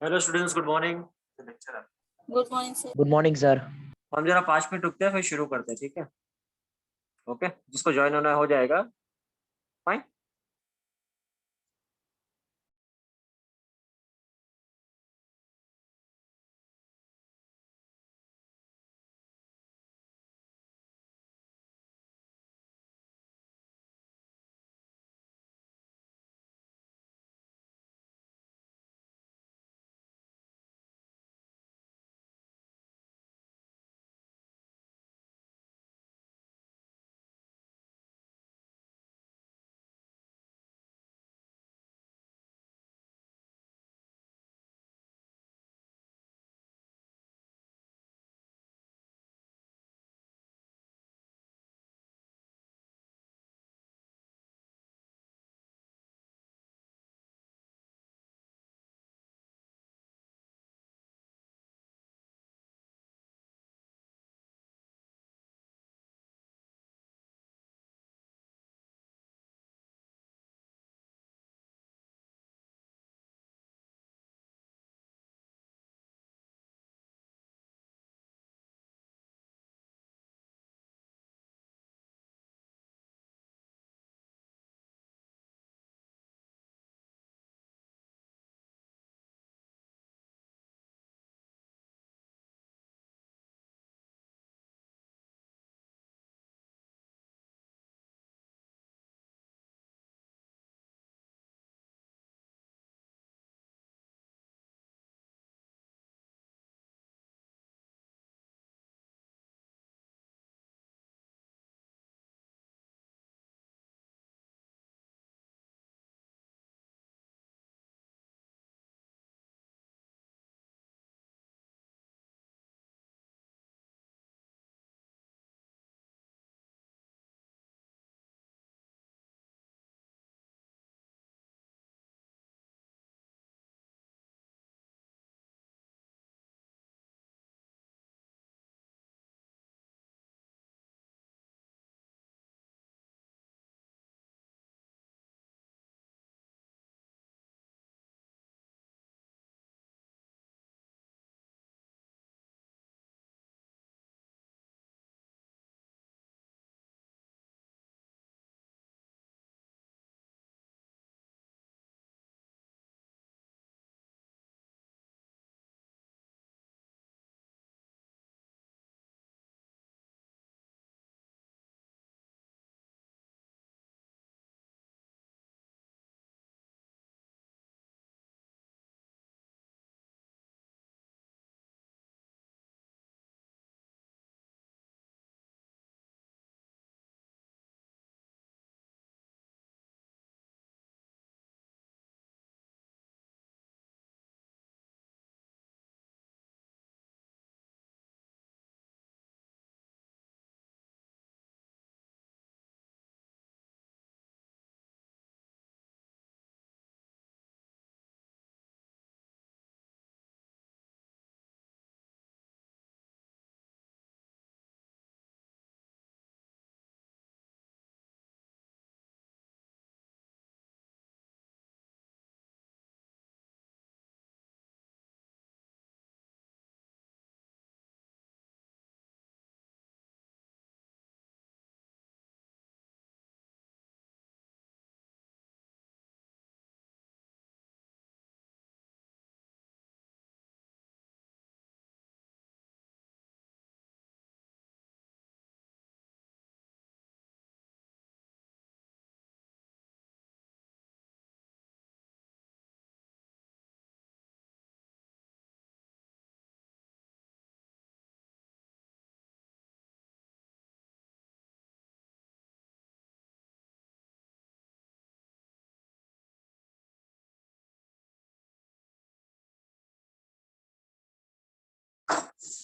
Hello students, good morning. Good morning sir. Good morning sir. हम जरा 5 minute रुकते हैं, फिर शुरू करते हैं, ठीक है? ओके, जिसको ज्वाइन होना हो जाएगा। फाइन।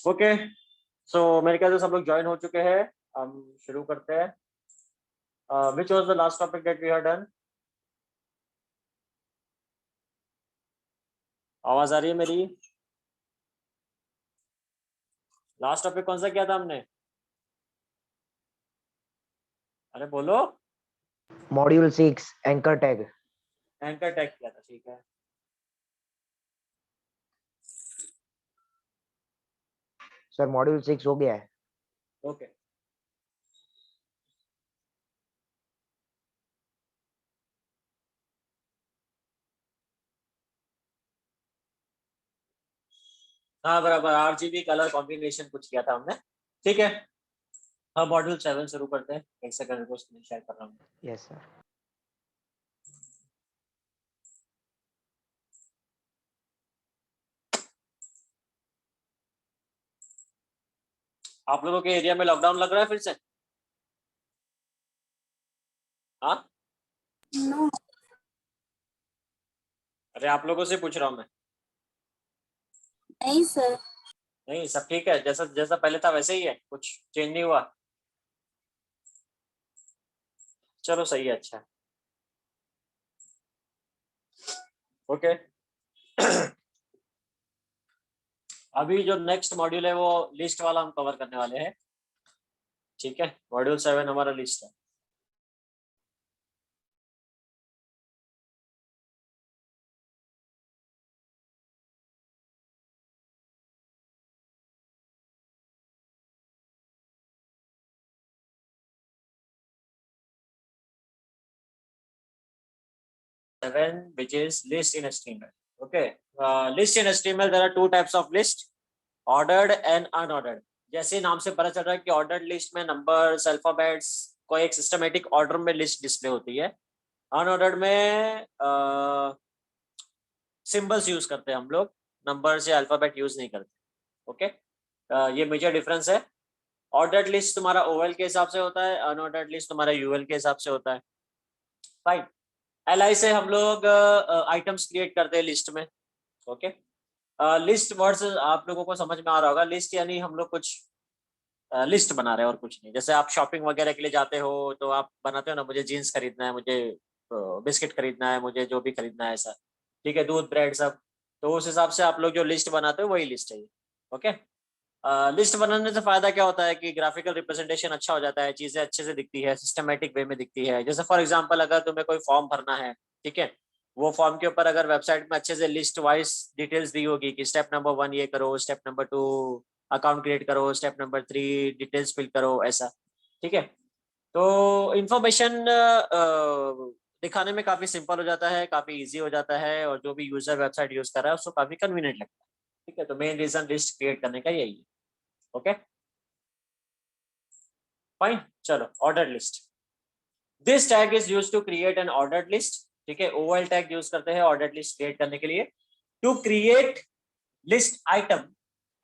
ओके, सो मेरे ख्याल से सब लोग ज्वाइन हो चुके हैं। हम शुरू करते हैं। Which was the last topic that we have done? आवाज आ रही है मेरी? लास्ट टॉपिक कौन सा किया था हमने? अरे बोलो। Module 6 anchor tag. Anchor tag किया था, ठीक है। सर मॉड्यूल 6 हो गया है। ओके हाँ बराबर, RGB कलर कॉम्बिनेशन कुछ किया था हमने। ठीक है, हम मॉड्यूल 7 शुरू करते हैं। एक सेकंड को स्क्रीन शेयर कर रहा हूँ। Yes sir. आप लोगों के एरिया में लॉकडाउन लग रहा है फिर से? हाँ, No. अरे आप लोगों से पूछ रहा हूँ मैं। नहीं सर। नहीं, सब ठीक है, जैसा जैसा पहले था वैसे ही है, कुछ चेंज नहीं हुआ? चलो सही है, अच्छा है। ओके अभी जो नेक्स्ट मॉड्यूल है वो लिस्ट वाला हम कवर करने वाले हैं। ठीक है, मॉड्यूल 7 हमारा लिस्ट है। Seven, which is list in HTML. Okay, list in HTML there are two types of list, ordered and unordered. जैसे नाम से पता चल रहा है कि ऑर्डर्ड लिस्ट में नंबर्स, अल्फाबेट्स को एक सिस्टमेटिक ऑर्डर में लिस्ट डिस्प्ले होती है। अनऑर्डर्ड में सिंबल्स यूज करते हैं हम लोग, नंबर्स या अल्फाबेट यूज नहीं करते। ओके, ये मेजर डिफरेंस है। ऑर्डर्ड लिस्ट तुम्हारा ओएल के हिसाब से होता है, अनऑर्डर्ड लिस्ट तुम्हारा यूएल के हिसाब से होता है। फाइन। एलआई से हम लोग आइटम्स क्रिएट करते हैं लिस्ट में। ओके, लिस्ट वर्ड्स आप लोगों को समझ में आ रहा होगा। लिस्ट यानी हम लोग कुछ लिस्ट बना रहे हैं और कुछ नहीं। जैसे आप शॉपिंग वगैरह के लिए जाते हो तो आप बनाते हो ना, मुझे जीन्स खरीदना है, मुझे बिस्किट खरीदना है, मुझे जो भी खरीदना है ऐसा। ठीक है, दूध, ब्रेड सब। तो उस हिसाब से आप लोग जो लिस्ट बनाते हो वही लिस्ट है ये। ओके, लिस्ट बनाने से फायदा क्या होता है कि ग्राफिकल रिप्रेजेंटेशन अच्छा हो जाता है, चीजें अच्छे से दिखती है, सिस्टमेटिक वे में दिखती है। जैसे फॉर एग्जांपल अगर तुम्हें कोई फॉर्म भरना है, ठीक है, वो फॉर्म के ऊपर अगर वेबसाइट में अच्छे से लिस्ट वाइज डिटेल्स दी होगी कि स्टेप नंबर 1 ये करो, स्टेप नंबर 2 अकाउंट क्रिएट करो, स्टेप नंबर 3 डिटेल्स फिल करो, ऐसा। ठीक है, तो इंफॉर्मेशन दिखाने में काफी सिंपल हो जाता है, काफी इजी हो जाता है, और जो भी यूजर वेबसाइट यूज कर रहा है उसको काफी कन्वीनियंट लगता है। ठीक है, तो मेन रीजन लिस्ट क्रिएट करने का यही है। ओके फाइन, चलो order list. This tag is use to create an ordered list. ठीक है, ओएल टैग यूज करते हैं ऑर्डर्ड लिस्ट क्रिएट करने के लिए। To create list item,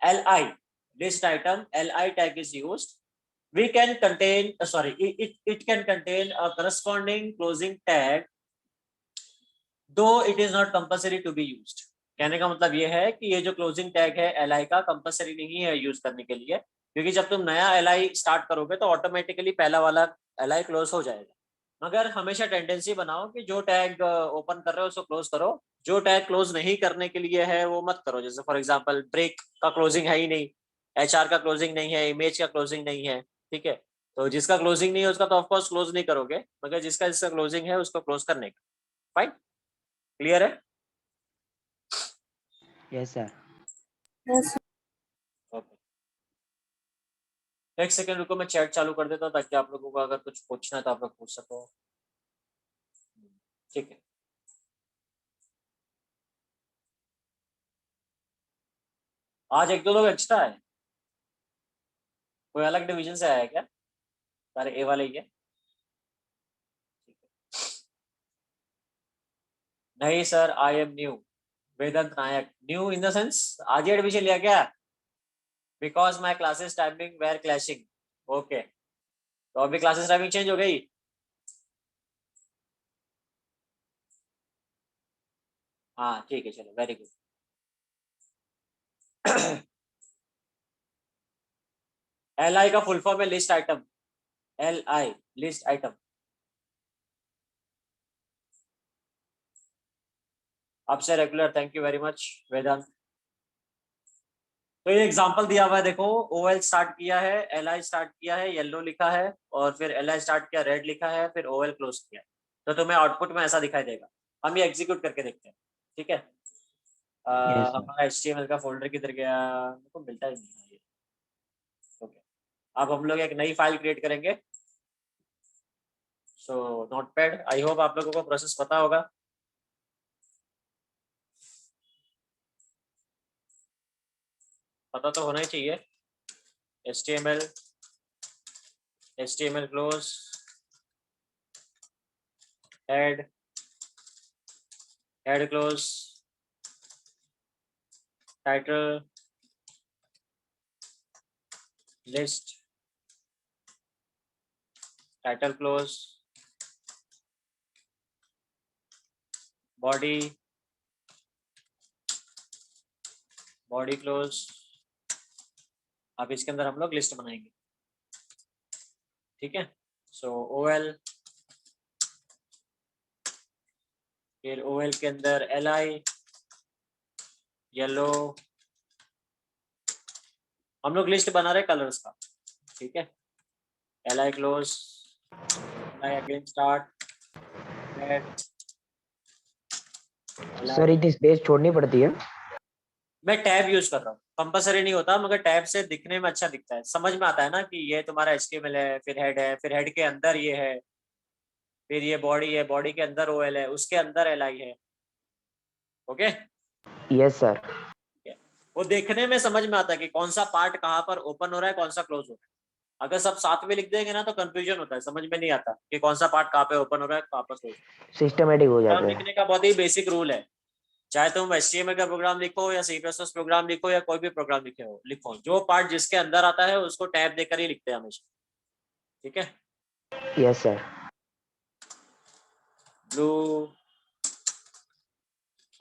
L I, list item L I tag is used. We can contain sorry it can contain a corresponding closing tag though it is not compulsory to be used। कहने का मतलब ये है कि ये जो closing tag है L I का, कंपलसरी नहीं है यूज करने के लिए, क्योंकि जब तुम नया एल आई स्टार्ट करोगे तो ऑटोमेटिकली पहला वाला एल आई क्लोज हो जाएगा। मगर हमेशा टेंडेंसी बनाओ कि जो टैग ओपन कर रहे हो उसको क्लोज करो, जो टैग क्लोज नहीं करने के लिए है वो मत करो। जैसे फॉर एग्जाम्पल ब्रेक का क्लोजिंग है ही नहीं, HR का क्लोजिंग नहीं है, इमेज का क्लोजिंग नहीं है। ठीक है, तो जिसका क्लोजिंग नहीं है उसका तो ऑफकोर्स क्लोज नहीं करोगे, मगर जिसका जिसका क्लोजिंग है उसको क्लोज करने का। फाइन, क्लियर है? Yes sir. Yes. ओके, एक सेकंड रुको, मैं चैट चालू कर देता हूँ ताकि आप लोगों को अगर कुछ पूछना है तो आप लोग पूछ सको। ठीक है, आज एक दो लोग एक्स्ट्रा है। कोई अलग डिवीजन से आया है क्या? सारे ए वाले ही है? नहीं sir, I am new. Vedant Nayak, new in the sense आज ही एडमिशन लिया क्या? Because my classes timing were clashing. Okay, तो अभी क्लासेस टाइमिंग चेंज हो गई। हाँ ठीक है, चलो वेरी गुड। एल आई का फुल फॉर्म है list item, L I list item. आपसे regular, thank you very much Vedant. तो ये एग्जांपल दिया हुआ है, देखो ओएल स्टार्ट किया है, एल आई स्टार्ट किया है, येलो लिखा है, और फिर एल आई स्टार्ट किया, रेड लिखा है, फिर ओएल क्लोज किया है। तो तुम्हें आउटपुट में ऐसा दिखाई देगा। हम ये एग्जीक्यूट करके देखते हैं। ठीक है, यस सर। हमारा HTML का फोल्डर किधर गया? मेरे को मिलता ही नहीं है ये। अब हम लोग एक नई फाइल क्रिएट करेंगे। सो नोटपैड, आई होप आप लोगों को प्रोसेस पता होगा। पता तो होना ही चाहिए। HTML close, head close, title, list, title close, body close. अब इसके अंदर हम लोग लिस्ट बनाएंगे, ठीक है। सो OL, फिर OL के अंदर LI, येलो, हम लोग लिस्ट बना रहे कलर्स का, ठीक है। LI close, LI again start, red, sir इतनी स्पेस छोड़नी पड़ती है? मैं टैब यूज कर रहा हूँ, कंपलसरी नहीं होता, मगर टैब से दिखने में अच्छा दिखता है, समझ में आता है ना कि ये तुम्हारा HTML है, फिर हेड है, फिर हेड के अंदर ये है, फिर ये बॉडी है, बॉडी के अंदर OL है, उसके अंदर LI है। Okay, yes sir. वो देखने में समझ में आता है कि कौन सा पार्ट कहाँ पर ओपन हो रहा है, कौन सा क्लोज हो रहा है। अगर सब साथ में लिख देंगे ना तो कंफ्यूजन होता है, समझ में नहीं आता कि कौन सा पार्ट कहाँ पे ओपन हो रहा है, कहाँ पर क्लोज। सिस्टमेटिक हो जाता प्रोग्राम है। लिखने का बहुत ही बेसिक रूल है, चाहे तुम HTML का प्रोग्राम लिखो या C++ प्रोग्राम लिखो या कोई भी प्रोग्राम लिखो, जो पार्ट जिसके अंदर आता है उसको टैब देकर ही लिखते हैं हमेशा, ठीक है। Yes sir. Blue,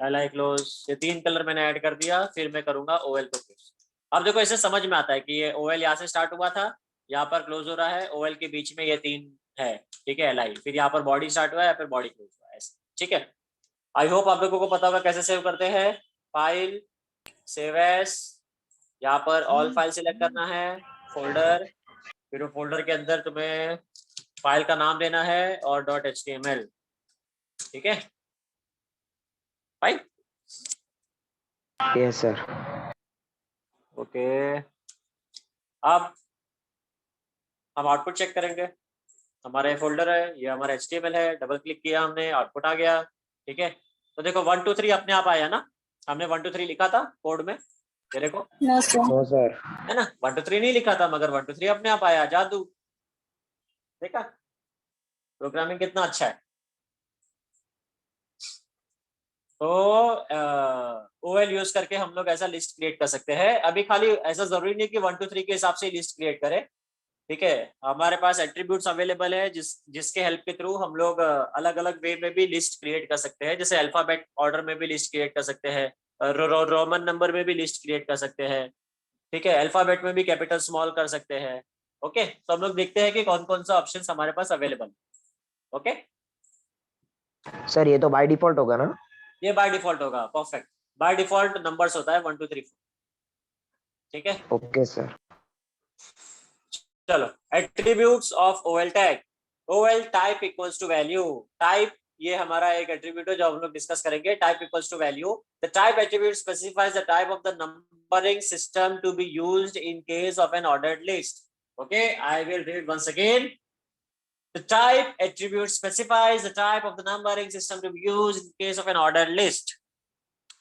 LI close, ये 3 कलर मैंने ऐड कर दिया, फिर मैं करूंगा OL को क्लोज। अब देखो ऐसे समझ में आता है कि ये OL यहाँ से स्टार्ट हुआ था, यहाँ पर क्लोज हो रहा है, OL के बीच में ये 3 है, ठीक है, LI, फिर यहाँ पर बॉडी स्टार्ट हुआ है, फिर बॉडी क्लोज हुआ है, ऐसे, ठीक है। आई होप आप लोगों को पता होगा कैसे सेव करते हैं। फाइल, सेव एज, यहाँ पर ऑल फाइल सिलेक्ट करना है, फोल्डर, फिर वो फोल्डर के अंदर तुम्हें फाइल का नाम देना है और .html, ठीक है, फाइल। Yes sir. ओके, अब हम आउटपुट चेक करेंगे। हमारा ये फोल्डर है, ये हमारा HTML है, डबल क्लिक किया हमने, आउटपुट आ गया, ठीक है। तो देखो 1 2 3 अपने आप आया ना, हमने 1 2 3 लिखा था कोड में, ये देखो, No, sir. No sir. है ना, 1 2 3 नहीं लिखा था, मगर 1 2 3 अपने आप आया, जादू, देखा प्रोग्रामिंग कितना अच्छा है। तो OL यूज करके हम लोग ऐसा लिस्ट क्रिएट कर सकते हैं। अभी खाली ऐसा जरूरी नहीं कि 1 2 3 के हिसाब से लिस्ट क्रिएट करें, ठीक है। हमारे पास एट्रीब्यूट्स अवेलेबल है जिसके हेल्प के थ्रू हम लोग अलग अलग वे में भी लिस्ट क्रिएट कर सकते हैं, जैसे अल्फाबेट ऑर्डर में भी लिस्ट क्रिएट कर सकते हैं, रोमन नंबर में भी लिस्ट क्रिएट कर सकते हैं, ठीक है, अल्फाबेट में भी कैपिटल स्मॉल कर सकते हैं। ओके, तो हम लोग देखते हैं कि कौन कौन सा ऑप्शन हमारे पास अवेलेबल। ओके, सर ये तो बाय डिफॉल्ट होगा ना? ये बाय डिफॉल्ट होगा, परफेक्ट। बाय डिफॉल्ट नंबर्स होता है 1 2 3 4, ठीक है। Okay sir. चलो, attributes of OL tag. OL type equals to value, type ये हमारा एक एट्रीब्यूट है जो हम लोग डिस्कस करेंगे। Type equals to value, the type attribute specifies the type of the numbering system to be used in case of an ordered list. Okay, I will read once again. The type attribute specifies the type of the numbering system to be used in case of an ordered list.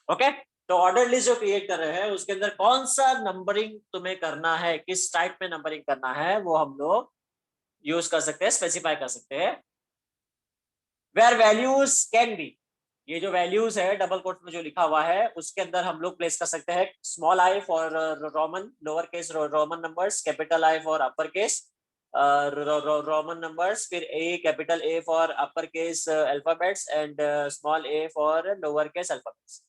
Okay, तो order list जो create कर रहे हैं उसके अंदर कौन सा numbering तुम्हें करना है, किस टाइप में नंबरिंग करना है, वो हम लोग यूज कर सकते हैं, स्पेसिफाई कर सकते हैं। वेयर वैल्यूज कैन बी, ये जो वैल्यूज है डबल कोट में जो लिखा हुआ है उसके अंदर हम लोग प्लेस कर सकते हैं small I for Roman lower case Roman numbers, capital I for upper case Roman numbers, फिर a capital A for upper case alphabets and small A for lower case alphabets.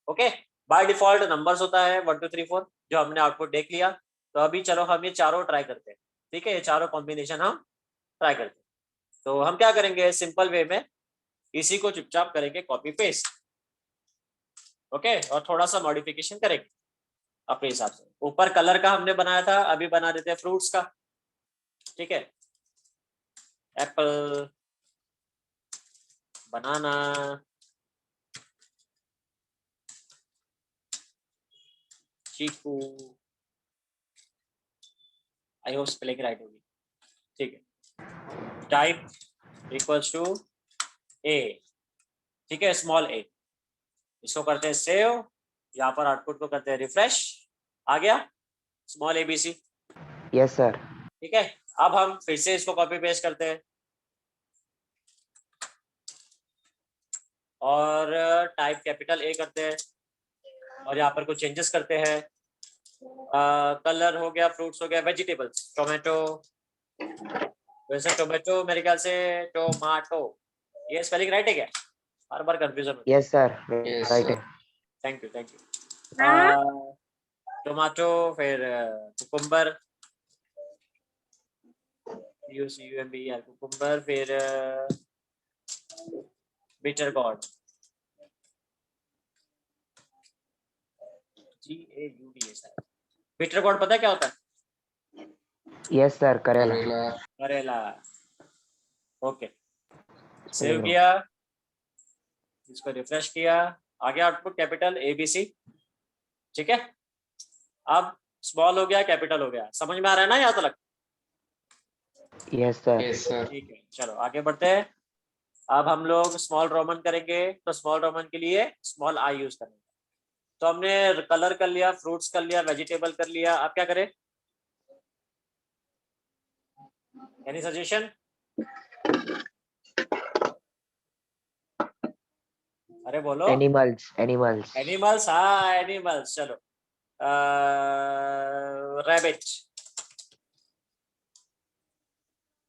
Okay, by default numbers होता है 1 2 3 4, जो हमने output देख लिया। तो अभी चलो हम ये चारों ट्राई करते हैं, ठीक है, ये चारों कॉम्बिनेशन हम ट्राई करते हैं। तो हम क्या करेंगे, सिंपल वे में इसी को चुपचाप करेंगे कॉपी पेस्ट, ओके, और थोड़ा सा मॉडिफिकेशन करेंगे अपने हिसाब से। ऊपर कलर का हमने बनाया था, अभी बना देते हैं फ्रूट्स का, ठीक है, apple, banana, chikoo, I hope spelling right होगी, ठीक है। टाइप इक्वल्स टू ए, ठीक है, स्मॉल ए। इसको करते हैं सेव, यहाँ पर आउटपुट को करते हैं रिफ्रेश, आ गया स्मॉल एबीसी। Yes sir. ठीक है, अब हम फिर से इसको कॉपी पेस्ट करते हैं और टाइप कैपिटल ए करते हैं और यहाँ पर कुछ चेंजेस करते हैं। कलर हो गया, फ्रूट्स हो गया, वेजिटेबल्स, टोमेटो, वैसे टोमेटो मेरे ख्याल से टोमाटो, ये स्पेलिंग राइट है क्या? बार बार कंफ्यूजन होता yes sir, Yes, right sir. है। थैंक यू थैंक हाँ? यू। टोमाटो, फिर कुकुम्बर, UCUMBR कुकुम्बर, फिर बिटर गॉड, GAUD है। बिटर गॉड पता है क्या होता है? यस सर, करेला। करेला. करेला। ओके, सेव Spelling किया, इसको रिफ्रेश किया, आ गया आउटपुट कैपिटल ABC। ठीक है, अब स्मॉल हो गया, कैपिटल हो गया, समझ में आ रहा है ना यहाँ तक? Yes sir. Yes, sir. ठीक है, चलो आगे बढ़ते हैं। अब हम लोग स्मॉल रोमन करेंगे, तो स्मॉल रोमन के लिए स्मॉल आई यूज करेंगे। तो हमने कलर कर लिया, फ्रूट्स कर लिया, वेजिटेबल कर लिया, अब क्या करें? Any suggestion? अरे बोलो। Animals, animals. एनिमल्स, हाँ एनिमल्स, चलो रैबिट,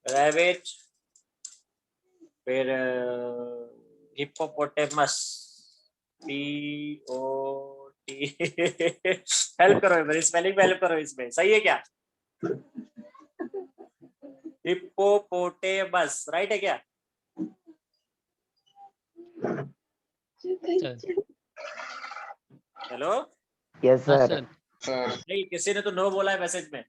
रैबिट, फिर हिप्पोपोटेमस, POT हेल्प करो मेरी स्पेलिंग में, हेल्प करो, इसमें सही है क्या? हिप्पोपोटेमस राइट है क्या? हेलो, यस हाँ सर। सर। Sir. नहीं किसी ने तो नो बोला है मैसेज में,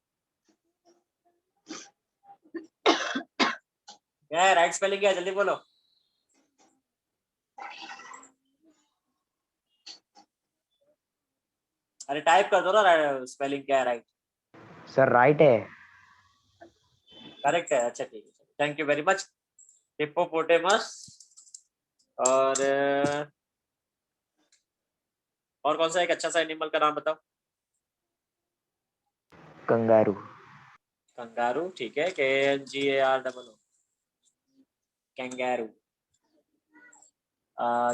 क्या है राइट स्पेलिंग, क्या है जल्दी बोलो। अरे टाइप कर दो ना, स्पेलिंग क्या है राइट? सर राइट है। करेक्ट है, अच्छा ठीक है, thank you very much. Hippopotamus और कौन सा एक अच्छा सा एनिमल का नाम बताओ? कंगारू। कंगारू, ठीक है, KNGAROO, कैंगारू।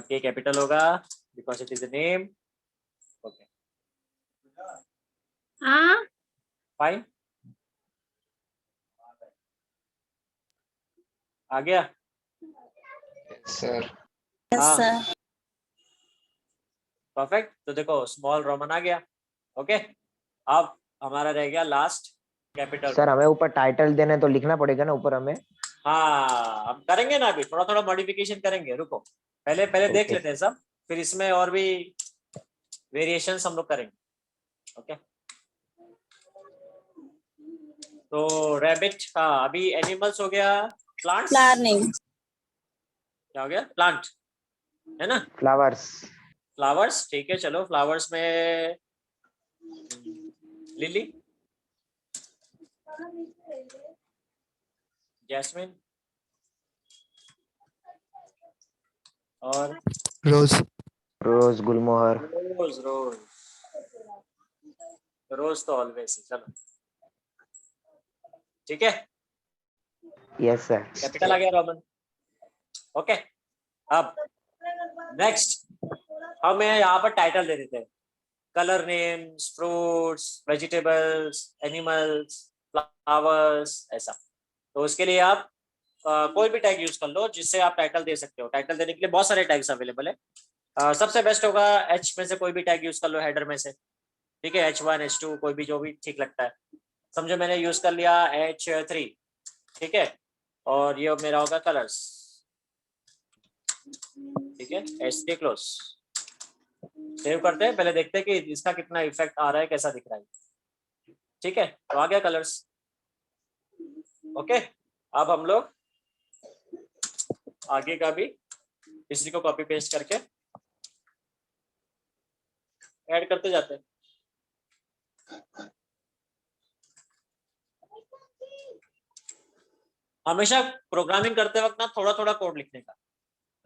के कैपिटल होगा because it is a name. Okay हाँ? फाइन, आ गया। Yes, sir. यस हाँ सर। परफेक्ट, तो देखो स्मॉल रोमन आ गया। ओके, अब हमारा रह गया लास्ट कैपिटल सर रोमन। हमें ऊपर टाइटल देना है तो लिखना पड़ेगा ना ऊपर हमें। हाँ हम करेंगे ना, अभी थोड़ा थोड़ा मॉडिफिकेशन करेंगे, रुको पहले पहले देख ओके। लेते हैं सब, फिर इसमें और भी वेरिएशंस हम लोग करेंगे। ओके, तो रैबिट, हाँ अभी एनिमल्स हो गया, प्लांट्स, प्लानिंग। क्या हो गया? प्लांट है ना, फ्लावर्स। फ्लावर्स, ठीक है, चलो फ्लावर्स में लिली, जैस्मिन, और रोज। रोज, गुलमोहर। रोज, रोज, रोज तो ऑलवेज है, चलो ठीक है, यस सर। कैपिटल आ गया रोमन। ओके, अब नेक्स्ट हमें यहाँ पर टाइटल दे देते हैं, colour names, fruits, vegetables, animals, flowers, ऐसा। तो उसके लिए आप कोई भी टैग यूज कर लो जिससे आप टाइटल दे सकते हो। टाइटल देने के लिए बहुत सारे टैग्स अवेलेबल है, सबसे बेस्ट होगा H में से कोई भी टैग यूज कर लो, हेडर में से, ठीक है, H1 H2 कोई भी, जो भी ठीक लगता है। समझो मैंने यूज कर लिया H3, ठीक है, और ये मेरा होगा कलर्स, ठीक है, H3 क्लोज। सेव करते हैं, पहले देखते हैं कि इसका कितना इफेक्ट आ रहा है, कैसा दिख रहा है। ठीक है, तो आ गया कलर्स। ओके, अब हम लोग आगे का भी इसी को कॉपी पेस्ट करके ऐड करते जाते हैं। हमेशा प्रोग्रामिंग करते वक्त ना थोड़ा थोड़ा कोड लिखने का,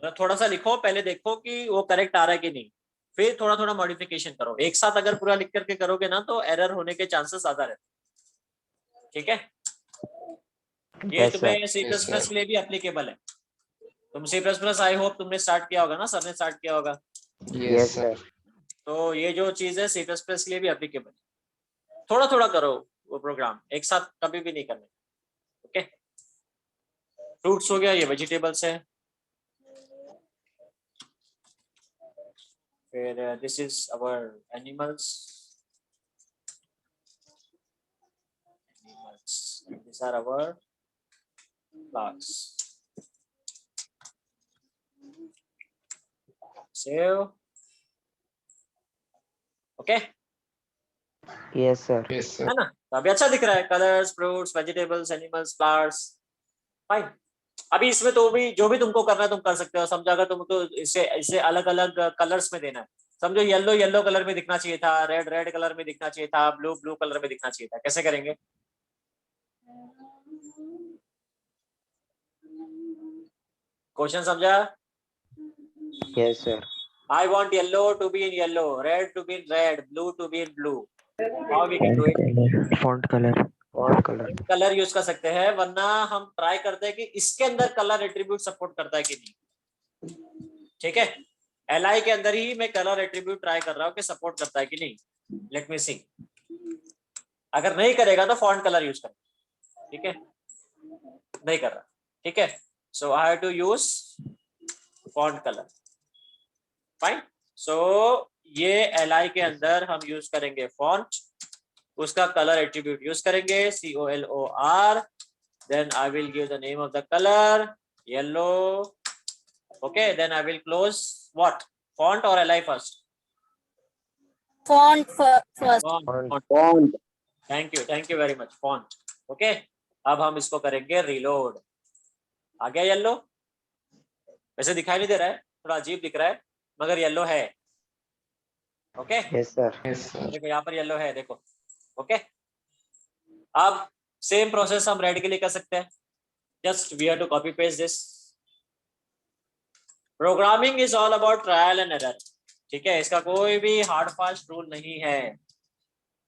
मतलब थोड़ा सा लिखो, पहले देखो कि वो करेक्ट आ रहा है कि नहीं, फिर थोड़ा थोड़ा मॉडिफिकेशन करो। एक साथ अगर पूरा लिख करके करोगे ना तो एरर होने के चांसेस ज्यादा रहते हैं। ठीक है, ये यस सर। तुम्हें C Yes, plus plus sir. के लिए भी एप्लीकेबल है। तुम C plus plus I hope तुमने स्टार्ट किया होगा ना, सर ने स्टार्ट किया होगा, Yes, यस sir. सर। तो ये जो चीज है सी प्लस प्लस के लिए भी एप्लीकेबल है। थोड़ा थोड़ा करो वो प्रोग्राम, एक साथ कभी भी नहीं करना। ओके, फ्रूट्स हो गया, ये वेजिटेबल्स है। फिर this is our animals, these are our plants. Save. Okay, yes sir. Yes, sir. है ना? तो अभी अच्छा दिख रहा है, colours, fruits, vegetables, animals, flowers. Fine. अभी इसमें तो भी जो भी तुमको करना है तुम कर सकते हो। समझो अगर तुमको इसे इसे अलग अलग कलर्स में देना है, समझो येलो येलो कलर में दिखना चाहिए था, रेड रेड कलर में दिखना चाहिए था, ब्लू ब्लू कलर में दिखना चाहिए था, कैसे करेंगे? क्वेश्चन समझा? Yes sir. I want yellow to be in yellow, red to be in red, blue to be in blue. How we can do it? Font colour. Font colour. Colour use कर सकते हैं, वरना हम try करते हैं कि इसके अंदर कलर एट्रीब्यूट सपोर्ट करता है कि नहीं। ठीक है, एलआई के अंदर ही मैं कलर एट्रीब्यूट ट्राई कर रहा हूँ कि सपोर्ट करता है कि नहीं। लेट मी सी, अगर नहीं करेगा तो फॉन्ट कलर यूज करें। ठीक है, नहीं कर रहा, ठीक है, so I have to use font colour. Fine, so ये एलआई के अंदर हम यूज करेंगे फॉन्ट, उसका कलर एट्रीब्यूट यूज करेंगे COLOR, then I will give the name of the color yellow. Okay, then I will close what, font or li first? Font first. Font. Thank you very much, font. Okay, अब हम इसको करेंगे reload. आ गया yellow, वैसे दिखाई नहीं दे रहा है, थोड़ा अजीब दिख रहा है, मगर येलो है। Okay, yes sir. Yes, sir. देखो यहाँ पर येलो है, देखो। ओके, अब सेम प्रोसेस हम रेड के लिए कर सकते हैं। Just we have to copy paste this. Programming is all about trial and error. ठीक है, इसका कोई भी हार्ड फास्ट रूल नहीं है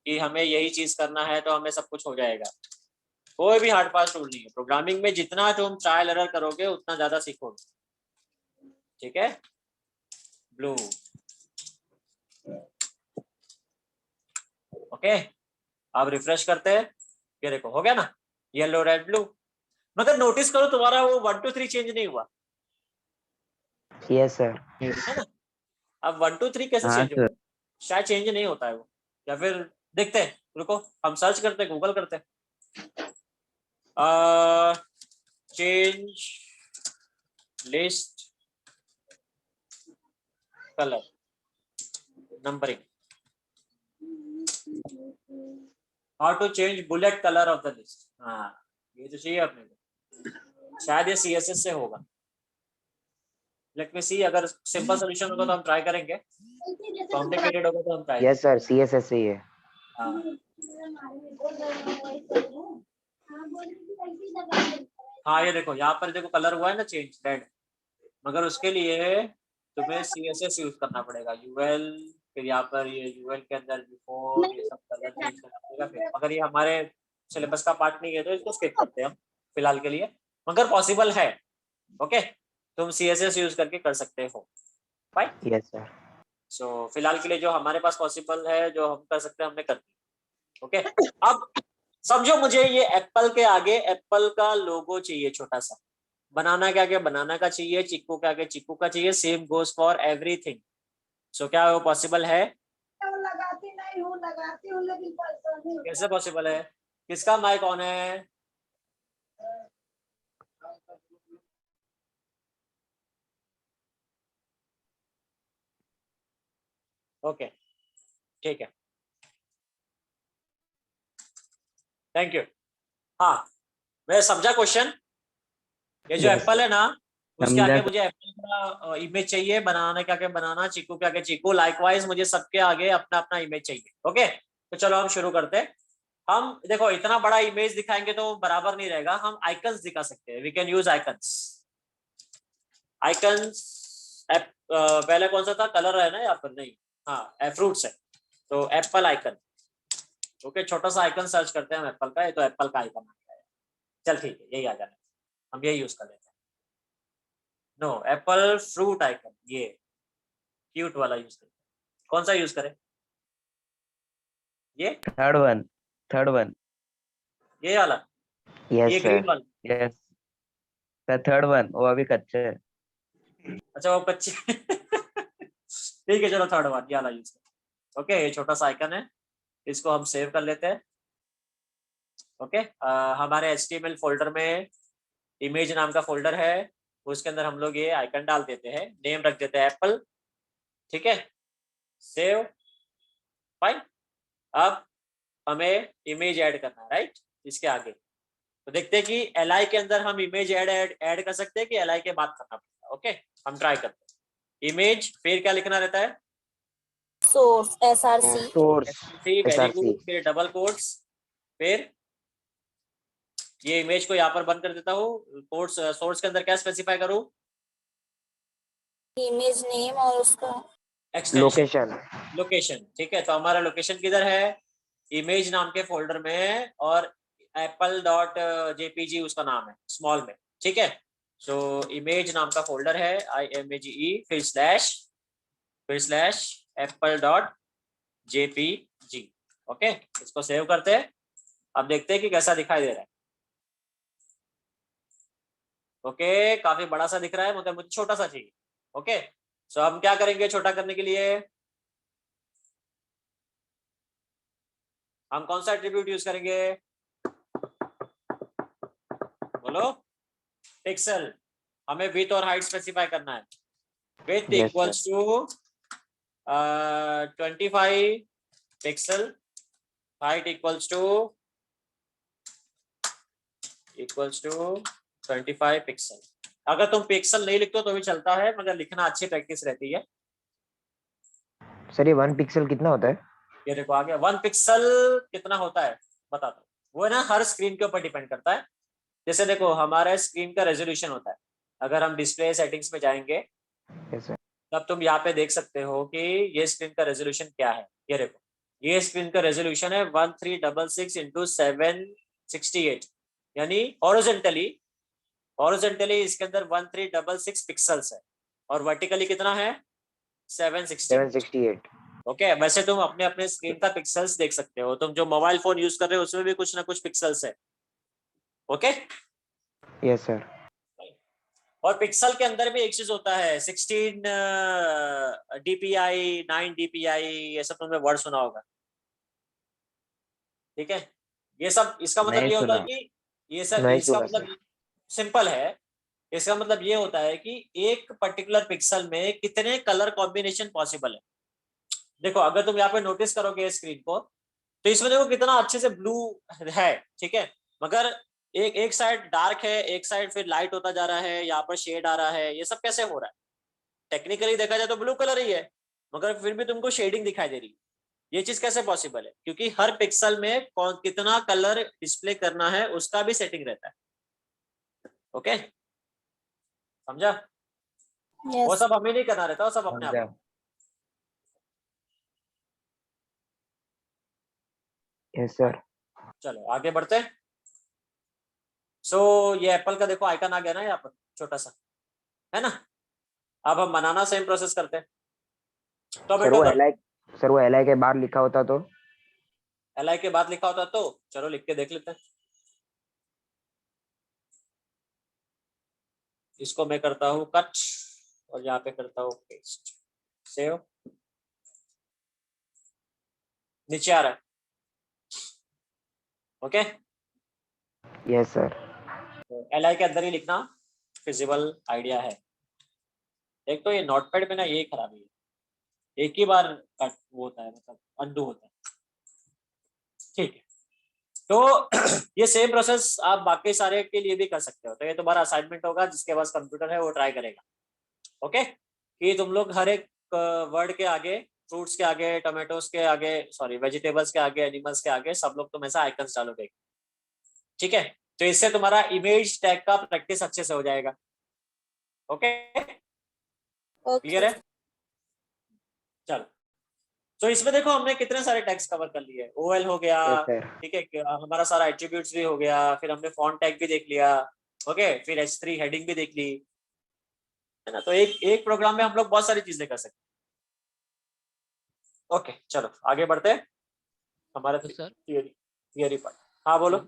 कि हमें यही चीज करना है तो हमें सब कुछ हो जाएगा। कोई भी हार्ड फास्ट रूल नहीं है प्रोग्रामिंग में। जितना तुम ट्रायल एरर करोगे उतना ज्यादा सीखोगे। ठीक है, ब्लू। ओके, अब रिफ्रेश करते हैं, ये देखो हो गया ना, येलो रेड ब्लू। मगर नोटिस करो तुम्हारा वो 1 2 3 चेंज नहीं हुआ यस सर। Yes. है ना। अब 1 2 3 कैसे हाँ चेंज सर। होगा? शायद चेंज नहीं होता है वो, या फिर देखते हैं, रुको हम सर्च करते हैं, गूगल करते हैं। Change list colour numbering, how to change bullet colour of the list. हाँ, ये तो चाहिए अपने को, शायद ये CSS से होगा। लेट मी सी, अगर सिंपल सोल्यूशन होगा तो हम ट्राई करेंगे, कॉम्प्लिकेटेड होगा तो हम ट्राई यस सर, CSS से ही है। हाँ। हाँ, ये देखो यहाँ पर देखो कलर हुआ है ना चेंज रेड, मगर उसके लिए तुम्हें CSS यूज करना पड़ेगा, UL, फिर यहाँ पर ये UL के अंदर बिफोर ये सब कलर चेंज करना पड़ेगा। फिर अगर ये हमारे सिलेबस का पार्ट नहीं है तो इसको स्किप करते हैं हम फिलहाल के लिए, मगर पॉसिबल है। ओके, तुम CSS यूज करके कर सकते हो। Fine, yes sir. सो फिलहाल के लिए जो हमारे पास पॉसिबल है, जो हम कर सकते हैं, हमने कर दिया। ओके, अब समझो मुझे ये एप्पल के आगे एप्पल का लोगो चाहिए छोटा सा, बनाना क्या क्या बनाना का चाहिए, चिक्कू क्या क्या चिक्कू का चाहिए, सेम गोज फॉर एवरीथिंग। सो क्या वो पॉसिबल है? लगाती नहीं हूँ, लगाती हूँ लेकिन पैसा नहीं। कैसे पॉसिबल है? किसका माइक ऑन है? ओके, ठीक है, थैंक यू। हाँ, मैं समझा क्वेश्चन। ये जो Yes, एप्पल है ना, उसके समझा आगे सर। मुझे एप्पल का इमेज चाहिए, बनाना क्या क्या बनाना, चिक्कू क्या क्या चिक्कू, लाइकवाइज मुझे सबके आगे अपना अपना इमेज चाहिए। ओके, तो चलो हम शुरू करते हैं। हम देखो इतना बड़ा इमेज दिखाएंगे तो बराबर नहीं रहेगा, हम आइकन्स दिखा सकते हैं, we can use icons. Icons पहले कौन सा था, कलर है ना यहाँ पर, नहीं हाँ फ्रूट्स है, तो एप्पल आइकन। ओके, छोटा सा आइकन सर्च करते हैं हम एप्पल का, ये तो एप्पल का आइकन आ गया है। चल ठीक है, यही आ जाना, हम यही यूज कर लेते हैं। नो, एप्पल फ्रूट आइकन, ये क्यूट वाला यूज करते हैं। कौन सा यूज करें, ये थर्ड वन ये वाला, यस ये सर। ग्रीन वाला। यस सर, थर्ड वन वो अभी कच्चे है। अच्छा वो कच्चे ठीक है चलो थर्ड वन ये वाला यूज करें। ओके, ये छोटा सा आइकन है, इसको हम सेव कर लेते हैं। ओके, हमारे HTML फोल्डर में इमेज नाम का फोल्डर है, उसके अंदर हम लोग ये आइकन डाल देते हैं, नेम रख देते हैं एप्पल। ठीक है, सेव, फाइन। अब हमें इमेज ऐड करना है, राइट, इसके आगे तो देखते हैं कि li के अंदर हम इमेज ऐड कर सकते हैं कि li के बाद करना पड़ेगा। ओके, हम ट्राई करते हैं। इमेज, फिर क्या लिखना रहता है, source SRC। Source very SRC। Good, फिर डबल कोट्स, फिर ये इमेज को यहाँ पर बंद कर देता हूँ। कोट्स सोर्स के अंदर क्या स्पेसिफाई करूँ, इमेज नेम और उसका एक्सटेंशन, लोकेशन। लोकेशन। ठीक है, तो हमारा लोकेशन किधर है, इमेज नाम के फोल्डर में, और apple.jpg उसका नाम है, स्मॉल में। ठीक है, सो इमेज नाम का फोल्डर है IMAGE, फिर स्लैश apple.jpg। ओके, इसको सेव करते हैं। अब देखते हैं कि कैसा दिखाई दे रहा है। ओके, काफी बड़ा सा दिख रहा है, मगर मुझे छोटा सा चाहिए। ओके, सो हम क्या करेंगे छोटा करने के लिए, हम कौन सा एट्रीब्यूट यूज करेंगे, बोलो, पिक्सल। हमें विड्थ और हाइट स्पेसिफाई करना है। Width Yes, equals to 25 pixel, height equals to 25 pixel. अगर तुम पिक्सल नहीं लिखते हो तो भी चलता है, मगर लिखना अच्छी प्रैक्टिस रहती है। सर ये 1 पिक्सल कितना होता है? ये देखो आ गया, 1 पिक्सल कितना होता है बताता हूँ। वो है ना, हर स्क्रीन के ऊपर डिपेंड करता है। जैसे देखो हमारा स्क्रीन का रेजोल्यूशन होता है, अगर हम डिस्प्ले सेटिंग्स में जाएंगे यस सर। तब तुम यहाँ पे देख सकते हो कि ये स्क्रीन का रेजोल्यूशन क्या है। ये देखो, ये स्क्रीन का रेजोल्यूशन है 1366 इंटू 768, यानी हॉरिजॉन्टली इसके अंदर 1366 पिक्सल्स है, और वर्टिकली कितना है 768। 768। ओके, वैसे तुम अपने अपने स्क्रीन का पिक्सल्स देख सकते हो, तुम जो मोबाइल फोन यूज कर रहे हो उसमें भी कुछ ना कुछ पिक्सल्स है। Okay, yes sir. और पिक्सल के अंदर भी एक चीज होता है 16 DPI, 9 DPI, ये सब तुमने वर्ड सुना होगा। ठीक है, ये सब इसका मतलब नहीं ये होता है सुना। कि ये सब नहीं इसका सुना सर। मतलब सिंपल है। इसका मतलब ये होता है कि एक पर्टिकुलर पिक्सल में कितने कलर कॉम्बिनेशन पॉसिबल है। देखो अगर तुम यहाँ पे नोटिस करोगे स्क्रीन को, तो इसमें देखो कितना अच्छे से ब्लू है। ठीक है, मगर एक साइड डार्क है, एक साइड फिर लाइट होता जा रहा है, यहाँ पर शेड आ रहा है। ये सब कैसे हो रहा है, टेक्निकली देखा जाए तो ब्लू कलर ही है, मगर फिर भी तुमको शेडिंग दिखाई दे रही है। ये चीज कैसे पॉसिबल है, क्योंकि हर पिक्सल में कौन कितना कलर डिस्प्ले करना है उसका भी सेटिंग रहता है। ओके, समझा? वो यस। सब हमें नहीं करना रहता, वो सब अपने आप। समझा। Yes sir. चलो आगे बढ़ते हैं। सो ये एप्पल का देखो आइकन आ गया ना यहाँ पर, छोटा सा है ना। अब हम बनाना सेम प्रोसेस करते हैं। सर टोमेटो वो कर, सर वो LI के बाहर लिखा होता तो? LI के बाद लिखा होता तो चलो लिख के देख लेते हैं। इसको मैं करता हूँ कट, और यहाँ पे करता हूँ पेस्ट, सेव, नीचे आ रहा है। Okay, yes sir. तो LI के अंदर ही लिखना फिजिबल आइडिया है। एक तो ये नोटपैड में ना यही खराबी है, एक ही बार कट वो होता है, मतलब अनडू होता है। ठीक है, तो ये सेम प्रोसेस आप बाकी सारे के लिए भी कर सकते हो। तो ये तुम्हारा असाइनमेंट होगा, जिसके पास कंप्यूटर है वो ट्राई करेगा। ओके, कि तुम लोग हर एक वर्ड के आगे फ्रूट्स के आगे, टोमेटोज के आगे, सॉरी वेजिटेबल्स के आगे, एनिमल्स के आगे, सब लोग तुम ऐसा आइकन्स डालोगे, ठीक है। तो इससे तुम्हारा इमेज टैग का प्रैक्टिस अच्छे से हो जाएगा। ओके, क्लियर ओके है? चलो, तो इसमें देखो हमने कितने सारे टैग्स कवर कर लिए। ओएल हो गया, यस सर। ठीक है, हमारा सारा एट्रीब्यूट्स भी हो गया, फिर हमने फॉन्ट टैग भी देख लिया, ओके, फिर H3 हेडिंग भी देख ली, है ना। तो एक एक प्रोग्राम में हम लोग बहुत सारी चीजें कर सकते हैं। ओके, चलो आगे बढ़ते हैं हमारा तो सर थियरी पार्ट। हाँ बोलो।